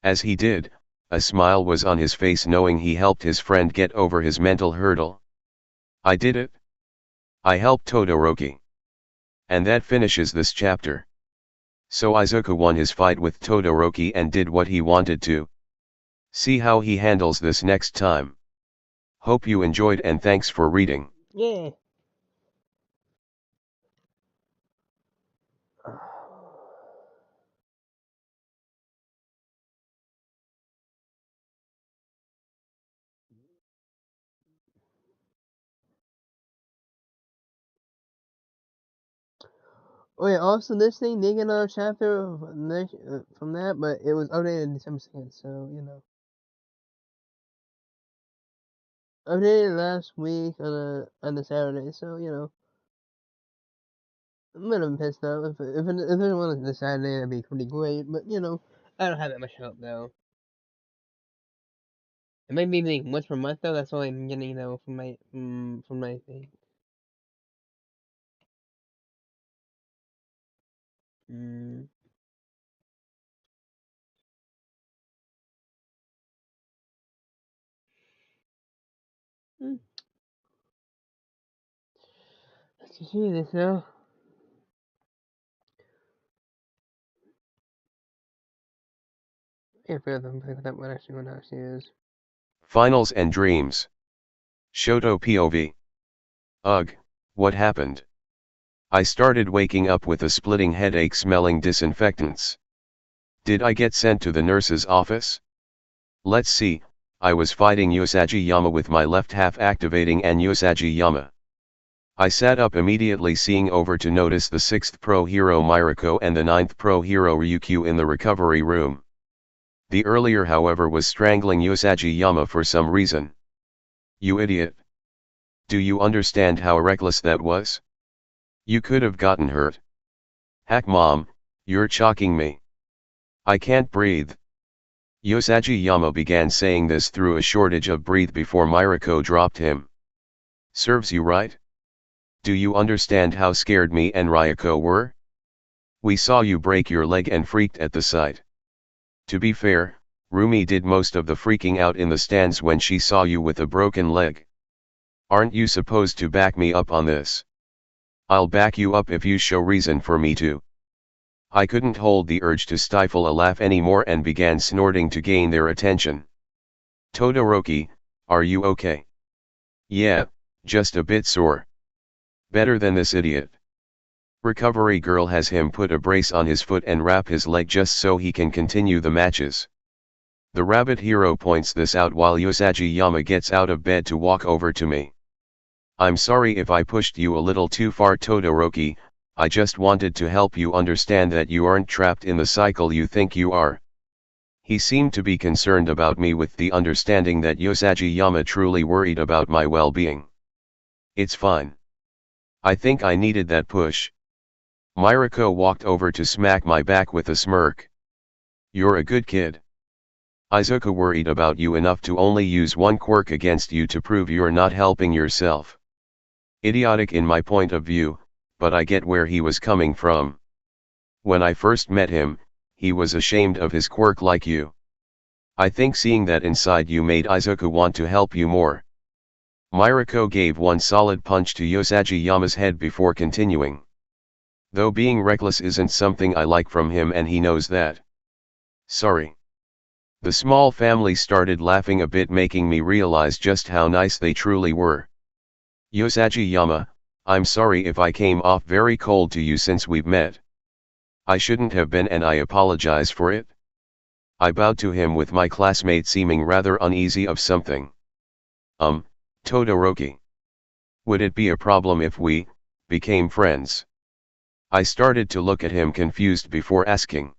Speaker 2: As he did, a smile was on his face, knowing he helped his friend get over his mental hurdle. I did it. I helped Todoroki. And that finishes this chapter. So Izuku won his fight with Todoroki and did what he wanted to. See how he handles this next time. Hope you enjoyed, and thanks for reading.
Speaker 1: Yeah. Oh yeah, also this thing did get another chapter from that, but it was updated December 2nd, so, you know. Updated last week on the Saturday, so, you know. I'm gonna be pissed off. If it was this Saturday, that'd be pretty great, but, you know, I don't have that much hope, though. It might be like once per month, though, that's all I'm getting, though, from my thing. Mm. Mm. Let's see this now. Yeah, I forgot that what actually is.
Speaker 2: Finals and dreams. Shoto POV. Ugh, what happened? I started waking up with a splitting headache smelling disinfectants. Did I get sent to the nurse's office? Let's see, I was fighting Usagi Yama with my left half activating and Usagi Yama. I sat up immediately, seeing over to notice the 6th pro hero Mirako and the 9th pro hero Ryukyu in the recovery room. The earlier, however, was strangling Usagi Yama for some reason. You idiot. Do you understand how reckless that was? You could have gotten hurt. Heck mom, you're choking me. I can't breathe. Usagi Yama began saying this through a shortage of breath before Mirako dropped him. Serves you right? Do you understand how scared me and Ryuko were? We saw you break your leg and freaked at the sight. To be fair, Rumi did most of the freaking out in the stands when she saw you with a broken leg. Aren't you supposed to back me up on this? I'll back you up if you show reason for me to. I couldn't hold the urge to stifle a laugh anymore and began snorting to gain their attention. Todoroki, are you okay? Yeah, just a bit sore. Better than this idiot. Recovery girl has him put a brace on his foot and wrap his leg just so he can continue the matches. The rabbit hero points this out while Usagi Yama gets out of bed to walk over to me. I'm sorry if I pushed you a little too far, Todoroki. I just wanted to help you understand that you aren't trapped in the cycle you think you are. He seemed to be concerned about me, with the understanding that Usagi Yama truly worried about my well-being. It's fine. I think I needed that push. Mirako walked over to smack my back with a smirk. You're a good kid. Izuku worried about you enough to only use one quirk against you to prove you're not helping yourself. Idiotic in my point of view, but I get where he was coming from. When I first met him, he was ashamed of his quirk like you. I think seeing that inside you made Izuku want to help you more. Mirako gave one solid punch to Usagi Yama's head before continuing. Though being reckless isn't something I like from him, and he knows that. Sorry. The small family started laughing a bit, making me realize just how nice they truly were. Usagi Yama, I'm sorry if I came off very cold to you since we've met. I shouldn't have been, and I apologize for it. I bowed to him with my classmate seeming rather uneasy of something. Todoroki. Would it be a problem if we became friends? I started to look at him confused before asking.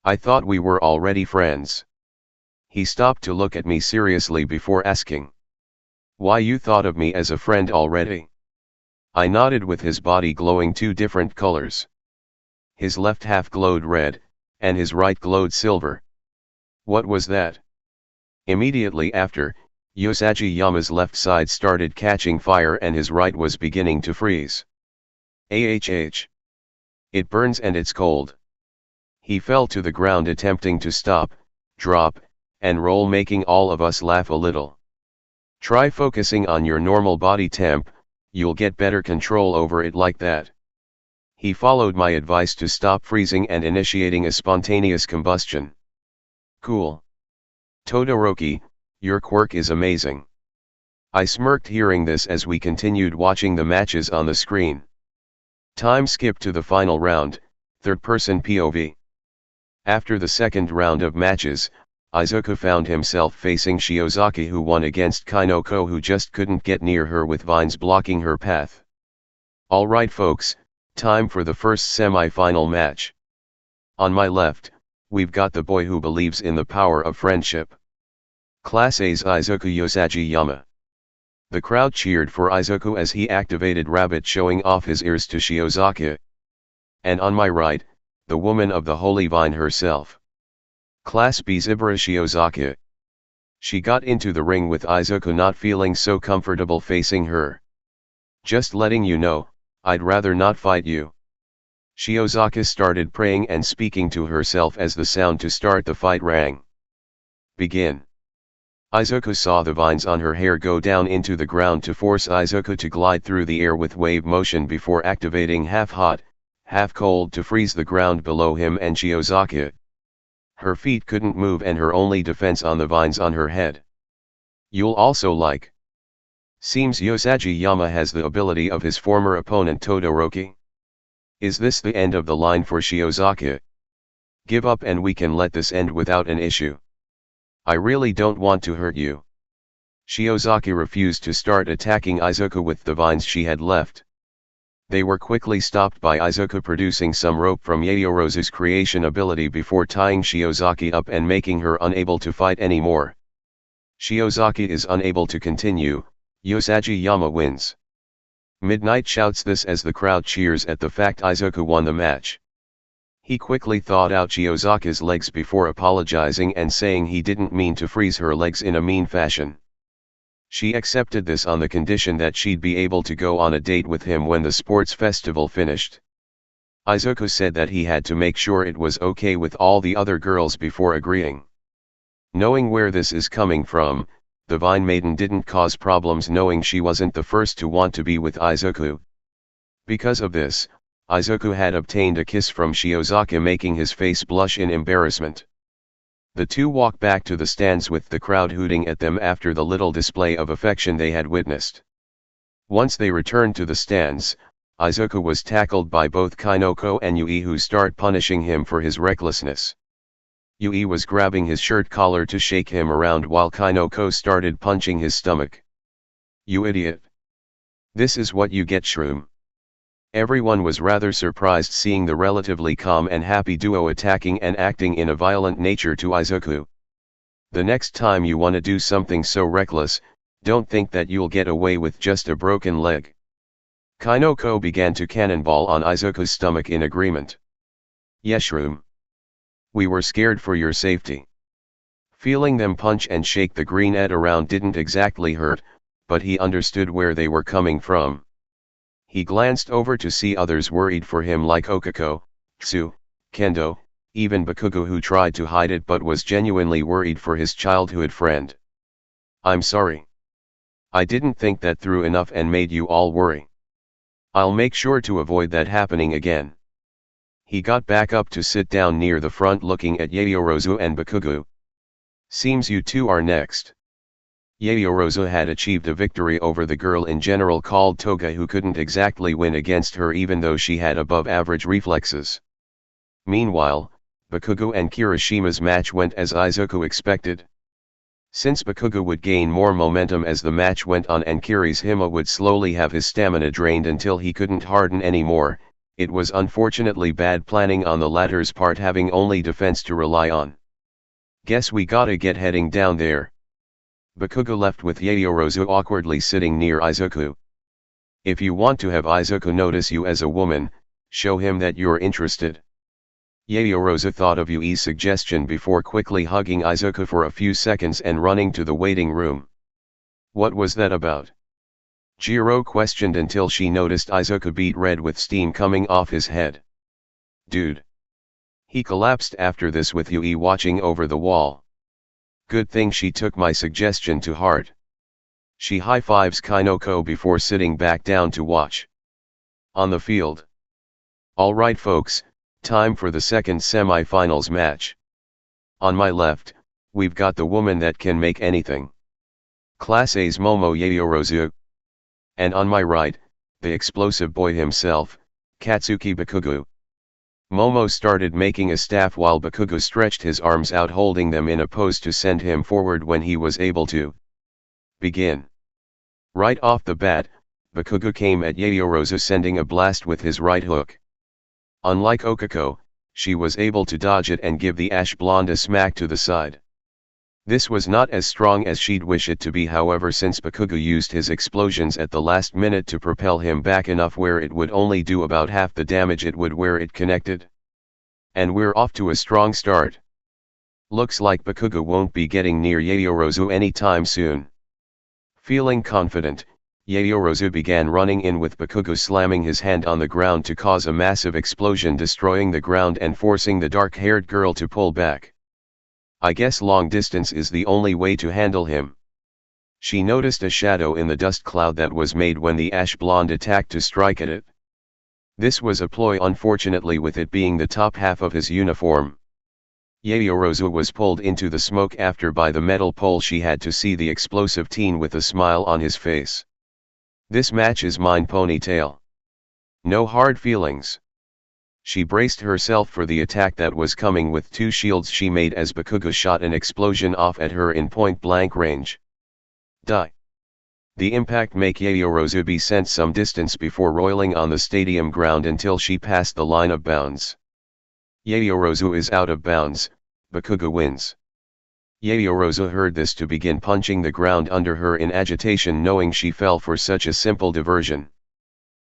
Speaker 2: I thought we were already friends. He stopped to look at me seriously before asking. Why, you thought of me as a friend already? I nodded, with his body glowing two different colors. His left half glowed red, and his right glowed silver. What was that? Immediately after, Usagi Yama's left side started catching fire and his right was beginning to freeze. AHH. It burns and it's cold. He fell to the ground attempting to stop, drop, and roll, making all of us laugh a little. Try focusing on your normal body temp, you'll get better control over it like that. He followed my advice to stop freezing and initiating a spontaneous combustion. Cool. Todoroki, your quirk is amazing. I smirked hearing this as we continued watching the matches on the screen. Time skipped to the final round, third-person POV. After the second round of matches, Izuku found himself facing Shiozaki, who won against Kinoko, who just couldn't get near her with vines blocking her path. Alright folks, Time for the first semi-final match. On my left, we've got the boy who believes in the power of friendship. Class A's Izuku Yosajiyama. The crowd cheered for Izuku as he activated Rabbit, showing off his ears to Shiozaki. And on my right, the woman of the Holy Vine herself. Class B's Ibara Shiozaki. She got into the ring with Izuku, not feeling so comfortable facing her. Just letting you know, I'd rather not fight you. Shiozaki started praying and speaking to herself as the sound to start the fight rang. Begin. Izuku saw the vines on her hair go down into the ground to force Izuku to glide through the air with wave motion before activating half hot, half cold to freeze the ground below him and Shiozaki. Her feet couldn't move and her only defense on the vines on her head. You'll also like. Seems Yosajiyama has the ability of his former opponent Todoroki. Is this the end of the line for Shiozaki? Give up and we can let this end without an issue. I really don't want to hurt you. Shiozaki refused to start attacking Izuku with the vines she had left. They were quickly stopped by Izuku producing some rope from Yaoyorozu's creation ability before tying Shiozaki up and making her unable to fight anymore. Shiozaki is unable to continue, Yosajiyama wins. Midnight shouts this as the crowd cheers at the fact Izuku won the match. He quickly thawed out Shiozaki's legs before apologizing and saying he didn't mean to freeze her legs in a mean fashion. She accepted this on the condition that she'd be able to go on a date with him when the sports festival finished. Izuku said that he had to make sure it was okay with all the other girls before agreeing. Knowing where this is coming from, the Vine Maiden didn't cause problems knowing she wasn't the first to want to be with Izuku. Because of this, Izuku had obtained a kiss from Shiozaki, making his face blush in embarrassment. The two walked back to the stands with the crowd hooting at them after the little display of affection they had witnessed. Once they returned to the stands, Izuku was tackled by both Kinoko and Yui, who start punishing him for his recklessness. Yui was grabbing his shirt collar to shake him around while Kinoko started punching his stomach. You idiot. This is what you get, Shroom. Everyone was rather surprised seeing the relatively calm and happy duo attacking and acting in a violent nature to Izuku. The next time you wanna do something so reckless, don't think that you'll get away with just a broken leg. Kinoko began to cannonball on Izuku's stomach in agreement. Yes, Shroom. We were scared for your safety. Feeling them punch and shake the greenette around didn't exactly hurt, but he understood where they were coming from. He glanced over to see others worried for him like Okako, Tsu, Kendo, even Bakugo, who tried to hide it but was genuinely worried for his childhood friend. I'm sorry. I didn't think that through enough and made you all worry. I'll make sure to avoid that happening again. He got back up to sit down near the front looking at Yaoyorozu and Bakugo. Seems you two are next. Yaoyorozu had achieved a victory over the girl in general called Toga, who couldn't exactly win against her even though she had above average reflexes. Meanwhile, Bakugo and Kirishima's match went as Izuku expected. Since Bakugo would gain more momentum as the match went on and Kirishima would slowly have his stamina drained until he couldn't harden anymore, it was unfortunately bad planning on the latter's part, having only defense to rely on. Guess we gotta get heading down there. Bakugo left with Yaoyorozu awkwardly sitting near Izuku. If you want to have Izuku notice you as a woman, show him that you're interested. Yaoyorozu thought of Yui's suggestion before quickly hugging Izuku for a few seconds and running to the waiting room. What was that about? Jiro questioned until she noticed Izuku beet red with steam coming off his head. Dude. He collapsed after this with Yui watching over the wall. Good thing she took my suggestion to heart. She high-fives Kinoko before sitting back down to watch. On the field. Alright folks, time for the second semi-finals match. On my left, we've got the woman that can make anything. Class A's Momo Yaoyorozu. And on my right, the explosive boy himself, Katsuki Bakugo. Momo started making a staff while Bakugo stretched his arms out holding them in a pose to send him forward when he was able to. Begin. Right off the bat, Bakugo came at Yaoyorozu sending a blast with his right hook. Unlike Okako, she was able to dodge it and give the ash blonde a smack to the side. This was not as strong as she'd wish it to be, however, since Bakugo used his explosions at the last minute to propel him back enough where it would only do about half the damage it would where it connected. And we're off to a strong start. Looks like Bakugo won't be getting near Yaoyorozu anytime soon. Feeling confident, Yaoyorozu began running in with Bakugo slamming his hand on the ground to cause a massive explosion, destroying the ground and forcing the dark-haired girl to pull back. I guess long distance is the only way to handle him. She noticed a shadow in the dust cloud that was made when the ash blonde attacked to strike at it. This was a ploy, unfortunately, with it being the top half of his uniform. Yaoyorozu was pulled into the smoke after by the metal pole. She had to see the explosive teen with a smile on his face. This match is mine, Ponytail. No hard feelings. She braced herself for the attack that was coming with two shields she made as Bakugo shot an explosion off at her in point-blank range. Die. The impact make Yaoyorozu be sent some distance before roiling on the stadium ground until she passed the line of bounds. Yaoyorozu is out of bounds, Bakugo wins. Yaoyorozu heard this to begin punching the ground under her in agitation, knowing she fell for such a simple diversion.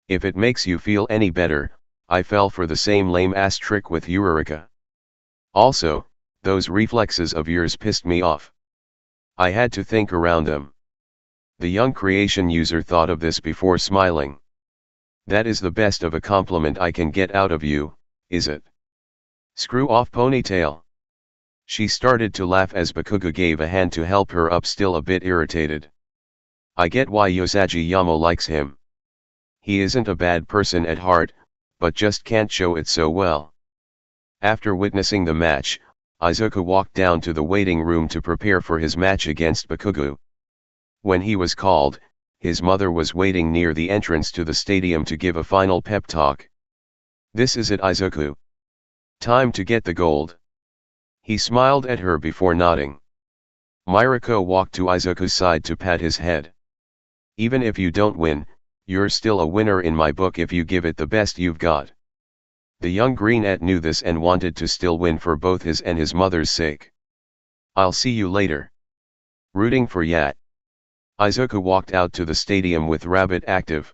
Speaker 2: If it makes you feel any better, I fell for the same lame-ass trick with Eureka. Also, those reflexes of yours pissed me off. I had to think around them. The young creation user thought of this before smiling. That is the best of a compliment I can get out of you, is it? Screw off, Ponytail. She started to laugh as Bakugo gave a hand to help her up, still a bit irritated. I get why Usagi Yama likes him. He isn't a bad person at heart, but just can't show it so well. After witnessing the match, Izuku walked down to the waiting room to prepare for his match against Bakugo. When he was called, his mother was waiting near the entrance to the stadium to give a final pep talk. This is it, Izuku. Time to get the gold. He smiled at her before nodding. Mirako walked to Izuku's side to pat his head. Even if you don't win, you're still a winner in my book if you give it the best you've got. The young greenette knew this and wanted to still win for both his and his mother's sake. I'll see you later. Rooting for Yat. Izuku walked out to the stadium with Rabbit active.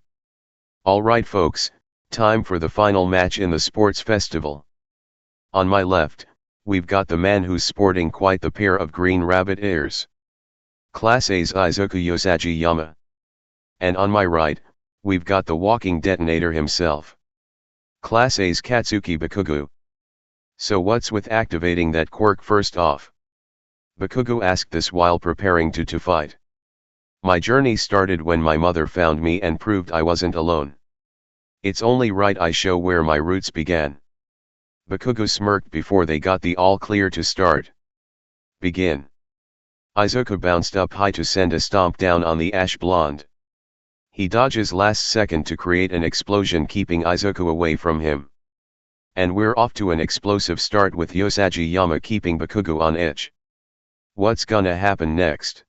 Speaker 2: Alright folks, time for the final match in the sports festival. On my left, we've got the man who's sporting quite the pair of green rabbit ears. Class A's Izuku Usagi Yama. And on my right, we've got the walking detonator himself. Class A's Katsuki Bakugo. So what's with activating that quirk first off? Bakugo asked this while preparing to fight. My journey started when my mother found me and proved I wasn't alone. It's only right I show where my roots began. Bakugo smirked before they got the all clear to start. Begin. Izuku bounced up high to send a stomp down on the ash blonde. He dodges last second to create an explosion, keeping Izuku away from him. And we're off to an explosive start with Usagi Yama keeping Bakugo on edge. What's gonna happen next?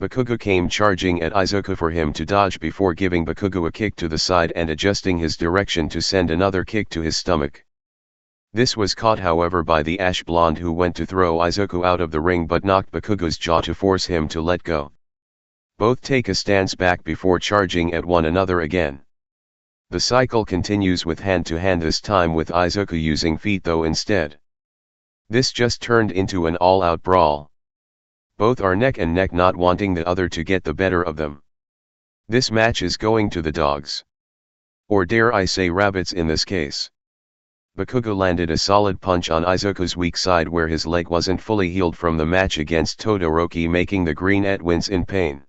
Speaker 2: Bakugo came charging at Izuku for him to dodge before giving Bakugo a kick to the side and adjusting his direction to send another kick to his stomach. This was caught however by the ash blonde, who went to throw Izuku out of the ring but knocked Bakugo's jaw to force him to let go. Both take a stance back before charging at one another again. The cycle continues with hand-to-hand, this time with Izuku using feet though instead. This just turned into an all-out brawl. Both are neck and neck, not wanting the other to get the better of them. This match is going to the dogs. Or dare I say rabbits in this case. Bakugo landed a solid punch on Izuku's weak side where his leg wasn't fully healed from the match against Todoroki, making the greenette wince in pain.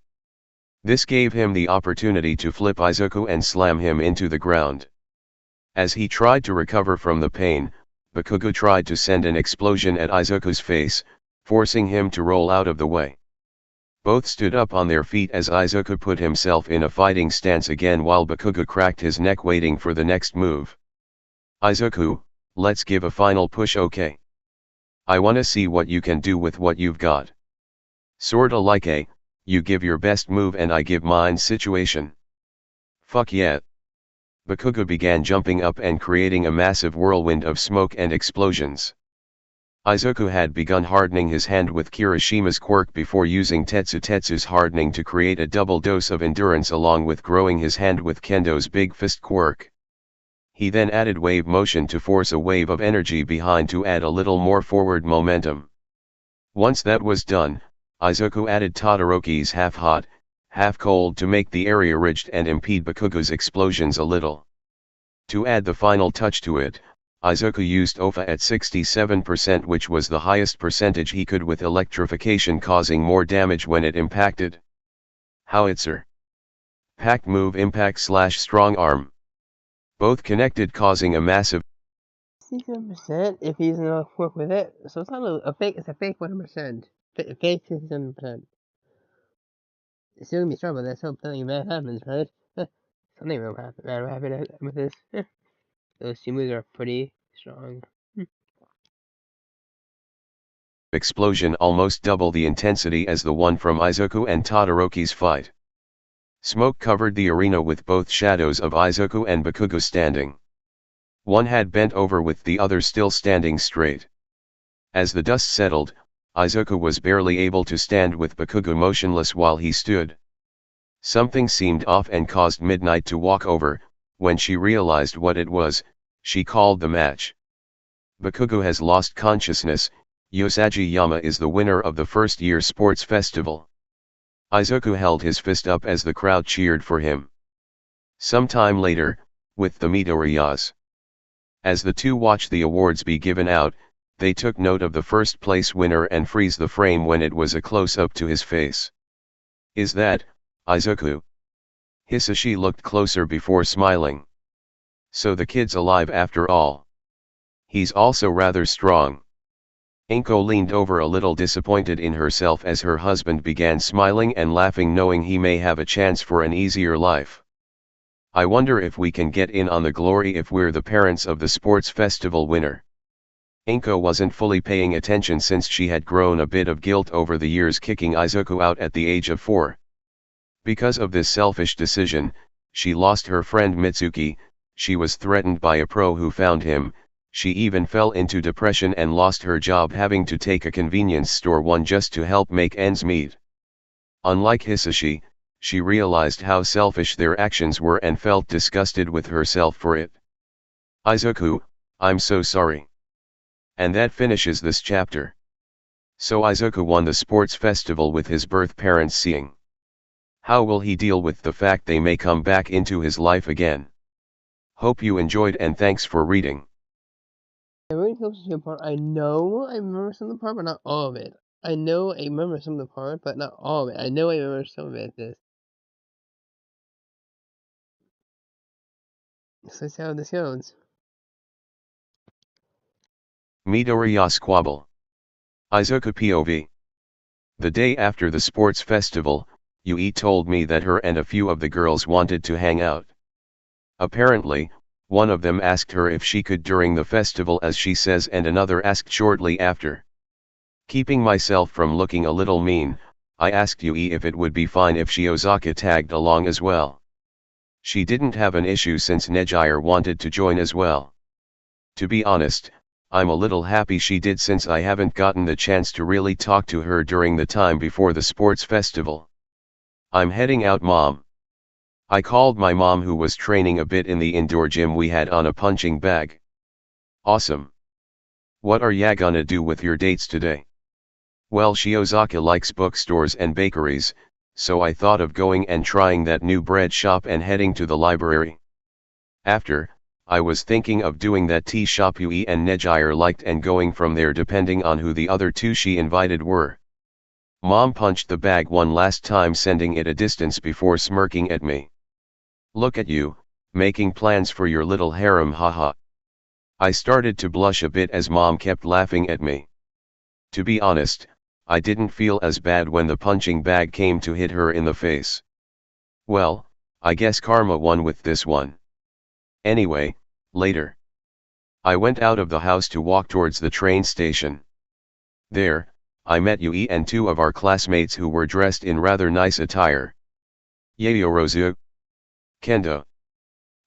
Speaker 2: This gave him the opportunity to flip Izuku and slam him into the ground. As he tried to recover from the pain, Bakugo tried to send an explosion at Izuku's face, forcing him to roll out of the way. Both stood up on their feet as Izuku put himself in a fighting stance again while Bakugo cracked his neck waiting for the next move. Izuku, let's give a final push, okay? I wanna see what you can do with what you've got. Sorta like a, you give your best move and I give mine situation. Fuck yeah. Bakugo began jumping up and creating a massive whirlwind of smoke and explosions. Izuku had begun hardening his hand with Kirishima's quirk before using Tetsu's hardening to create a double dose of endurance along with growing his hand with Kendo's big fist quirk. He then added wave motion to force a wave of energy behind to add a little more forward momentum. Once that was done, Izuku added Todoroki's half hot, half cold to make the area ridged and impede Bakugo's explosions a little. To add the final touch to it, Izuku used OFA at 67%, which was the highest percentage he could with electrification causing more damage when it impacted. Howitzer. Packed move impact / strong arm. Both connected causing a massive
Speaker 1: 67% if he's gonna work with it. So it's not a fake, it's a fake 100%. Fake 67%. It's still gonna be strong, but let's hope something bad happens, right? Something will happen with this. Those two moves are pretty strong.
Speaker 2: explosion almost double the intensity as the one from Izuku and Todoroki's fight. Smoke covered the arena with both shadows of Izuku and Bakugo standing. One had bent over with the other still standing straight. As the dust settled, Izuku was barely able to stand with Bakugo motionless while he stood. Something seemed off and caused Midnight to walk over. When she realized what it was, she called the match. Bakugo has lost consciousness. Yosaji Yama is the winner of the first year sports festival. Izuku held his fist up as the crowd cheered for him. Sometime later, with the Midoriyas. As the two watched the awards be given out, they took note of the first place winner and freeze the frame when it was a close-up to his face. Is that, Izuku? Hisashi looked closer before smiling. So the kid's alive after all. He's also rather strong. Inko leaned over a little disappointed in herself as her husband began smiling and laughing, knowing he may have a chance for an easier life. I wonder if we can get in on the glory if we're the parents of the sports festival winner. Inko wasn't fully paying attention since she had grown a bit of guilt over the years kicking Izuku out at the age of 4. Because of this selfish decision, she lost her friend Mitsuki, she was threatened by a pro who found him, she even fell into depression and lost her job having to take a convenience store one just to help make ends meet. Unlike Hisashi, she realized how selfish their actions were and felt disgusted with herself for it. Izuku, I'm so sorry. And that finishes this chapter. So Izuku won the sports festival with his birth parents seeing. How will he deal with the fact they may come back into his life again? Hope you enjoyed and thanks for reading.
Speaker 1: I really close to the part. I know I remember some of the part, but not all of it. I know I remember some of the part, but not all of it. I know I remember some of it. So let's see how this goes.
Speaker 2: Midoriya squabble. Izuku POV. The day after the sports festival, Yui told me that her and a few of the girls wanted to hang out. Apparently, one of them asked her if she could during the festival as she says, and another asked shortly after. Keeping myself from looking a little mean, I asked Yui if it would be fine if Shiozaka tagged along as well. She didn't have an issue since Nejire wanted to join as well. To be honest, I'm a little happy she did since I haven't gotten the chance to really talk to her during the time before the sports festival. I'm heading out, Mom. I called my mom who was training a bit in the indoor gym we had on a punching bag. Awesome. What are ya gonna do with your dates today? Well, Shiozaka likes bookstores and bakeries, so I thought of going and trying that new bread shop and heading to the library. After, I was thinking of doing that tea shop Yui and Nejire liked and going from there depending on who the other two she invited were. Mom punched the bag one last time, sending it a distance before smirking at me. Look at you, making plans for your little harem, haha. I started to blush a bit as Mom kept laughing at me. To be honest, I didn't feel as bad when the punching bag came to hit her in the face. Well, I guess karma won with this one. Anyway, later. I went out of the house to walk towards the train station. There, I met Yui and two of our classmates who were dressed in rather nice attire. Yayorozu. Kendo.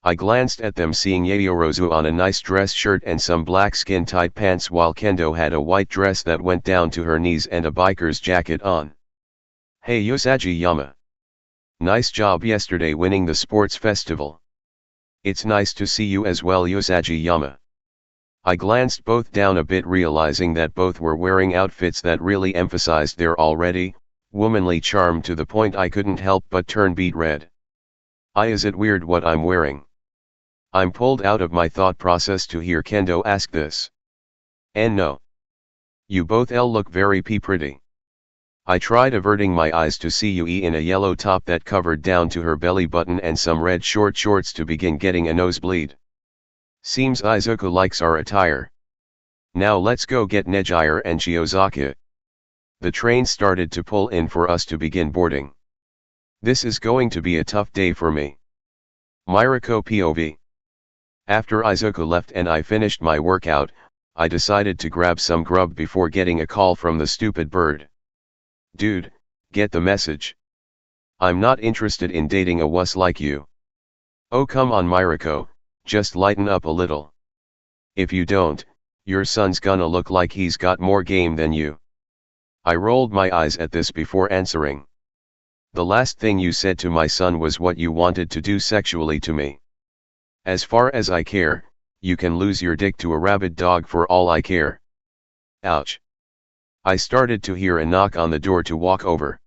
Speaker 2: I glanced at them, seeing Yayorozu on a nice dress shirt and some black skin-tight pants, while Kendo had a white dress that went down to her knees and a biker's jacket on. Hey Usagi Yama. Nice job yesterday winning the sports festival. It's nice to see you as well, Usagi Yama. I glanced both down a bit, realizing that both were wearing outfits that really emphasized their already womanly charm to the point I couldn't help but turn beet red. Is it weird what I'm wearing? I'm pulled out of my thought process to hear Kendo ask this. And no. You both look very pretty. I tried averting my eyes to see Yui in a yellow top that covered down to her belly button and some red short shorts to begin getting a nosebleed. Seems Izuku likes our attire. Now let's go get Nejire and Chiozaki. The train started to pull in for us to begin boarding. This is going to be a tough day for me. Mirako POV. After Izuku left and I finished my workout, I decided to grab some grub before getting a call from the stupid bird. Dude, get the message. I'm not interested in dating a wuss like you. Oh come on Mirako, just lighten up a little. If you don't, your son's gonna look like he's got more game than you. I rolled my eyes at this before answering. The last thing you said to my son was what you wanted to do sexually to me. As far as I care, you can lose your dick to a rabid dog for all I care. Ouch. I started to hear a knock on the door to walk over.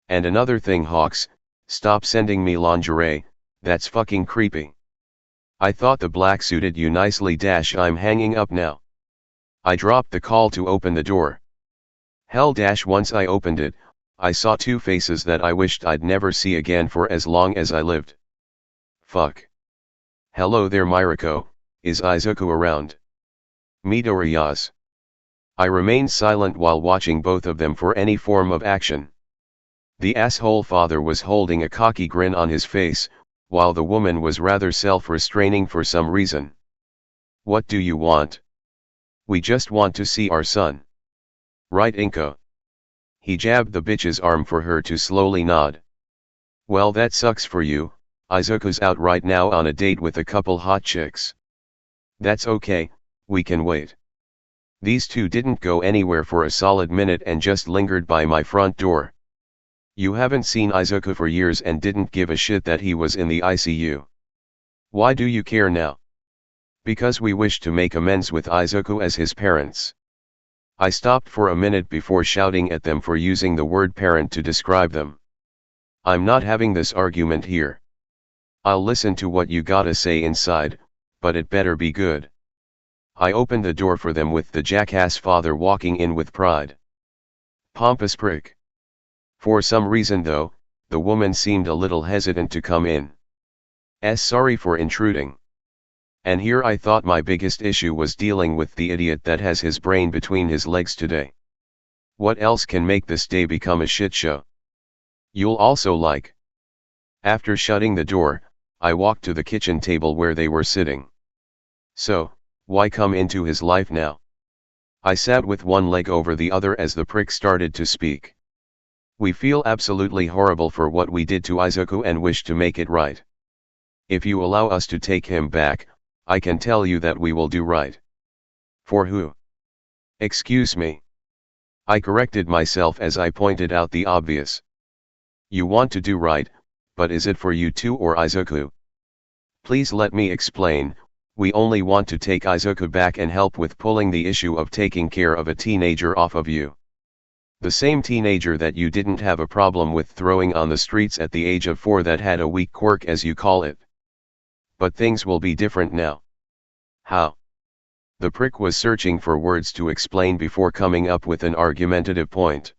Speaker 2: And another thing, Hawks, stop sending me lingerie, that's fucking creepy. I thought the black suited you nicely. I'm hanging up now. I dropped the call to open the door. Hell. Once I opened it, I saw two faces that I wished I'd never see again for as long as I lived. Fuck. Hello there Mirako, is Izuku around? Midori Yas. I remained silent while watching both of them for any form of action. The asshole father was holding a cocky grin on his face, while the woman was rather self-restraining for some reason. What do you want? We just want to see our son. Right Inko? He jabbed the bitch's arm for her to slowly nod. Well that sucks for you, Izuku's out right now on a date with a couple hot chicks. That's okay, we can wait. These two didn't go anywhere for a solid minute and just lingered by my front door. You haven't seen Izuku for years and didn't give a shit that he was in the ICU. Why do you care now? Because we wish to make amends with Izuku as his parents. I stopped for a minute before shouting at them for using the word parent to describe them. I'm not having this argument here. I'll listen to what you gotta say inside, but it better be good. I opened the door for them with the jackass father walking in with pride. Pompous prick. For some reason though, the woman seemed a little hesitant to come in. Sorry for intruding. And here I thought my biggest issue was dealing with the idiot that has his brain between his legs today. What else can make this day become a shit show? You'll also like. After shutting the door, I walked to the kitchen table where they were sitting. So, why come into his life now? I sat with one leg over the other as the prick started to speak. We feel absolutely horrible for what we did to Izuku and wish to make it right. If you allow us to take him back, I can tell you that we will do right. For who? Excuse me. I corrected myself as I pointed out the obvious. You want to do right, but is it for you too or Izuku? Please let me explain. We only want to take Izuku back and help with pulling the issue of taking care of a teenager off of you. The same teenager that you didn't have a problem with throwing on the streets at the age of 4 that had a weak quirk as you call it. But things will be different now. How? The prick was searching for words to explain before coming up with an argumentative point.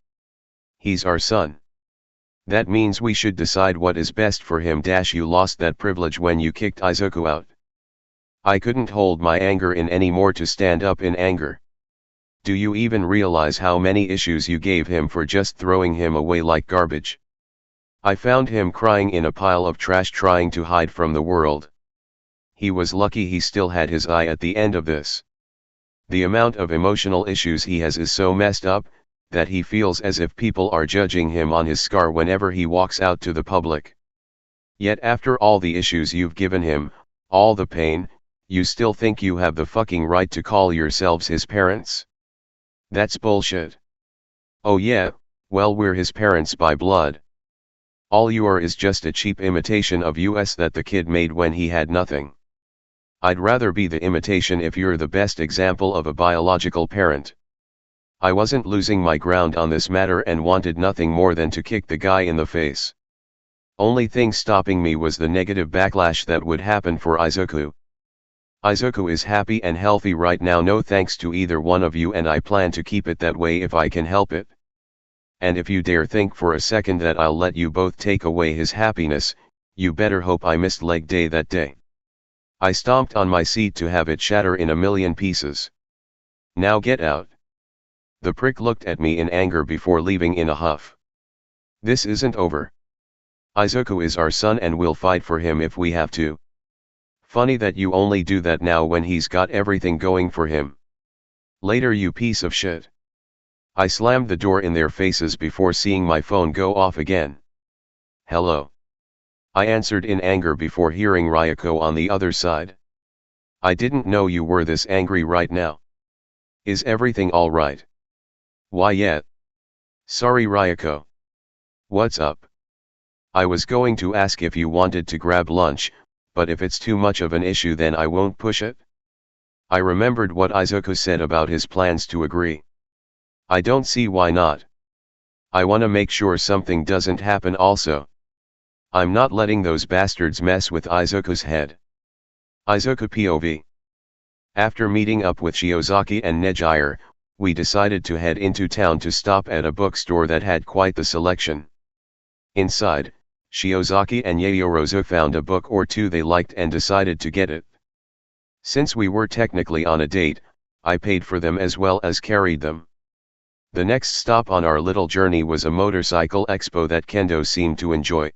Speaker 2: He's our son. That means we should decide what is best for him. You lost that privilege when you kicked Izuku out. I couldn't hold my anger in anymore to stand up in anger. Do you even realize how many issues you gave him for just throwing him away like garbage? I found him crying in a pile of trash trying to hide from the world. He was lucky he still had his eye at the end of this. The amount of emotional issues he has is so messed up, that he feels as if people are judging him on his scar whenever he walks out to the public. Yet after all the issues you've given him, all the pain, you still think you have the fucking right to call yourselves his parents? That's bullshit. Oh yeah, well we're his parents by blood. All you are is just a cheap imitation of us that the kid made when he had nothing. I'd rather be the imitation if you're the best example of a biological parent. I wasn't losing my ground on this matter and wanted nothing more than to kick the guy in the face. Only thing stopping me was the negative backlash that would happen for Izuku. Izuku is happy and healthy right now, no thanks to either one of you, and I plan to keep it that way if I can help it. And if you dare think for a second that I'll let you both take away his happiness, you better hope I missed leg day that day. I stomped on my seat to have it shatter in a million pieces. Now get out. The prick looked at me in anger before leaving in a huff. This isn't over. Izuku is our son and we'll fight for him if we have to. Funny that you only do that now when he's got everything going for him. Later, you piece of shit. I slammed the door in their faces before seeing my phone go off again. Hello. I answered in anger before hearing Ryuko on the other side. I didn't know you were this angry right now. Is everything alright? Why yet? Sorry Ryuko. What's up? I was going to ask if you wanted to grab lunch, but if it's too much of an issue then I won't push it. I remembered what Izuku said about his plans to agree. I don't see why not. I wanna make sure something doesn't happen also. I'm not letting those bastards mess with Izuku's head. Izuku POV. After meeting up with Shiozaki and Nejire, we decided to head into town to stop at a bookstore that had quite the selection. Inside, Shiozaki and Yayorozu found a book or two they liked and decided to get it. Since we were technically on a date, I paid for them as well as carried them. The next stop on our little journey was a motorcycle expo that Kendo seemed to enjoy.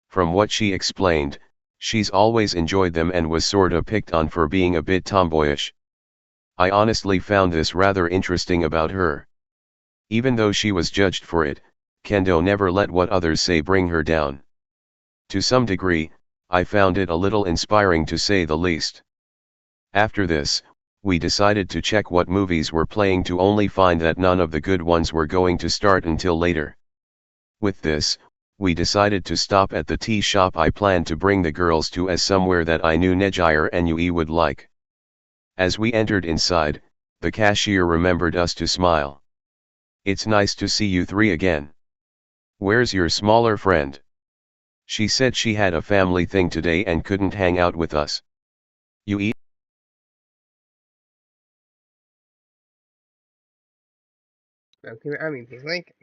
Speaker 2: From what she explained, she's always enjoyed them and was sorta picked on for being a bit tomboyish. I honestly found this rather interesting about her. Even though she was judged for it, Kendo never let what others say bring her down. To some degree, I found it a little inspiring to say the least. After this, we decided to check what movies were playing to only find that none of the good ones were going to start until later. With this, we decided to stop at the tea shop I planned to bring the girls to as somewhere that I knew Nejire and Yui would like. As we entered inside, the cashier remembered us to smile. It's nice to see you three again. Where's your smaller friend? She said she had a family thing today and couldn't hang out with us. Yui?
Speaker 1: Okay, I mean, please like.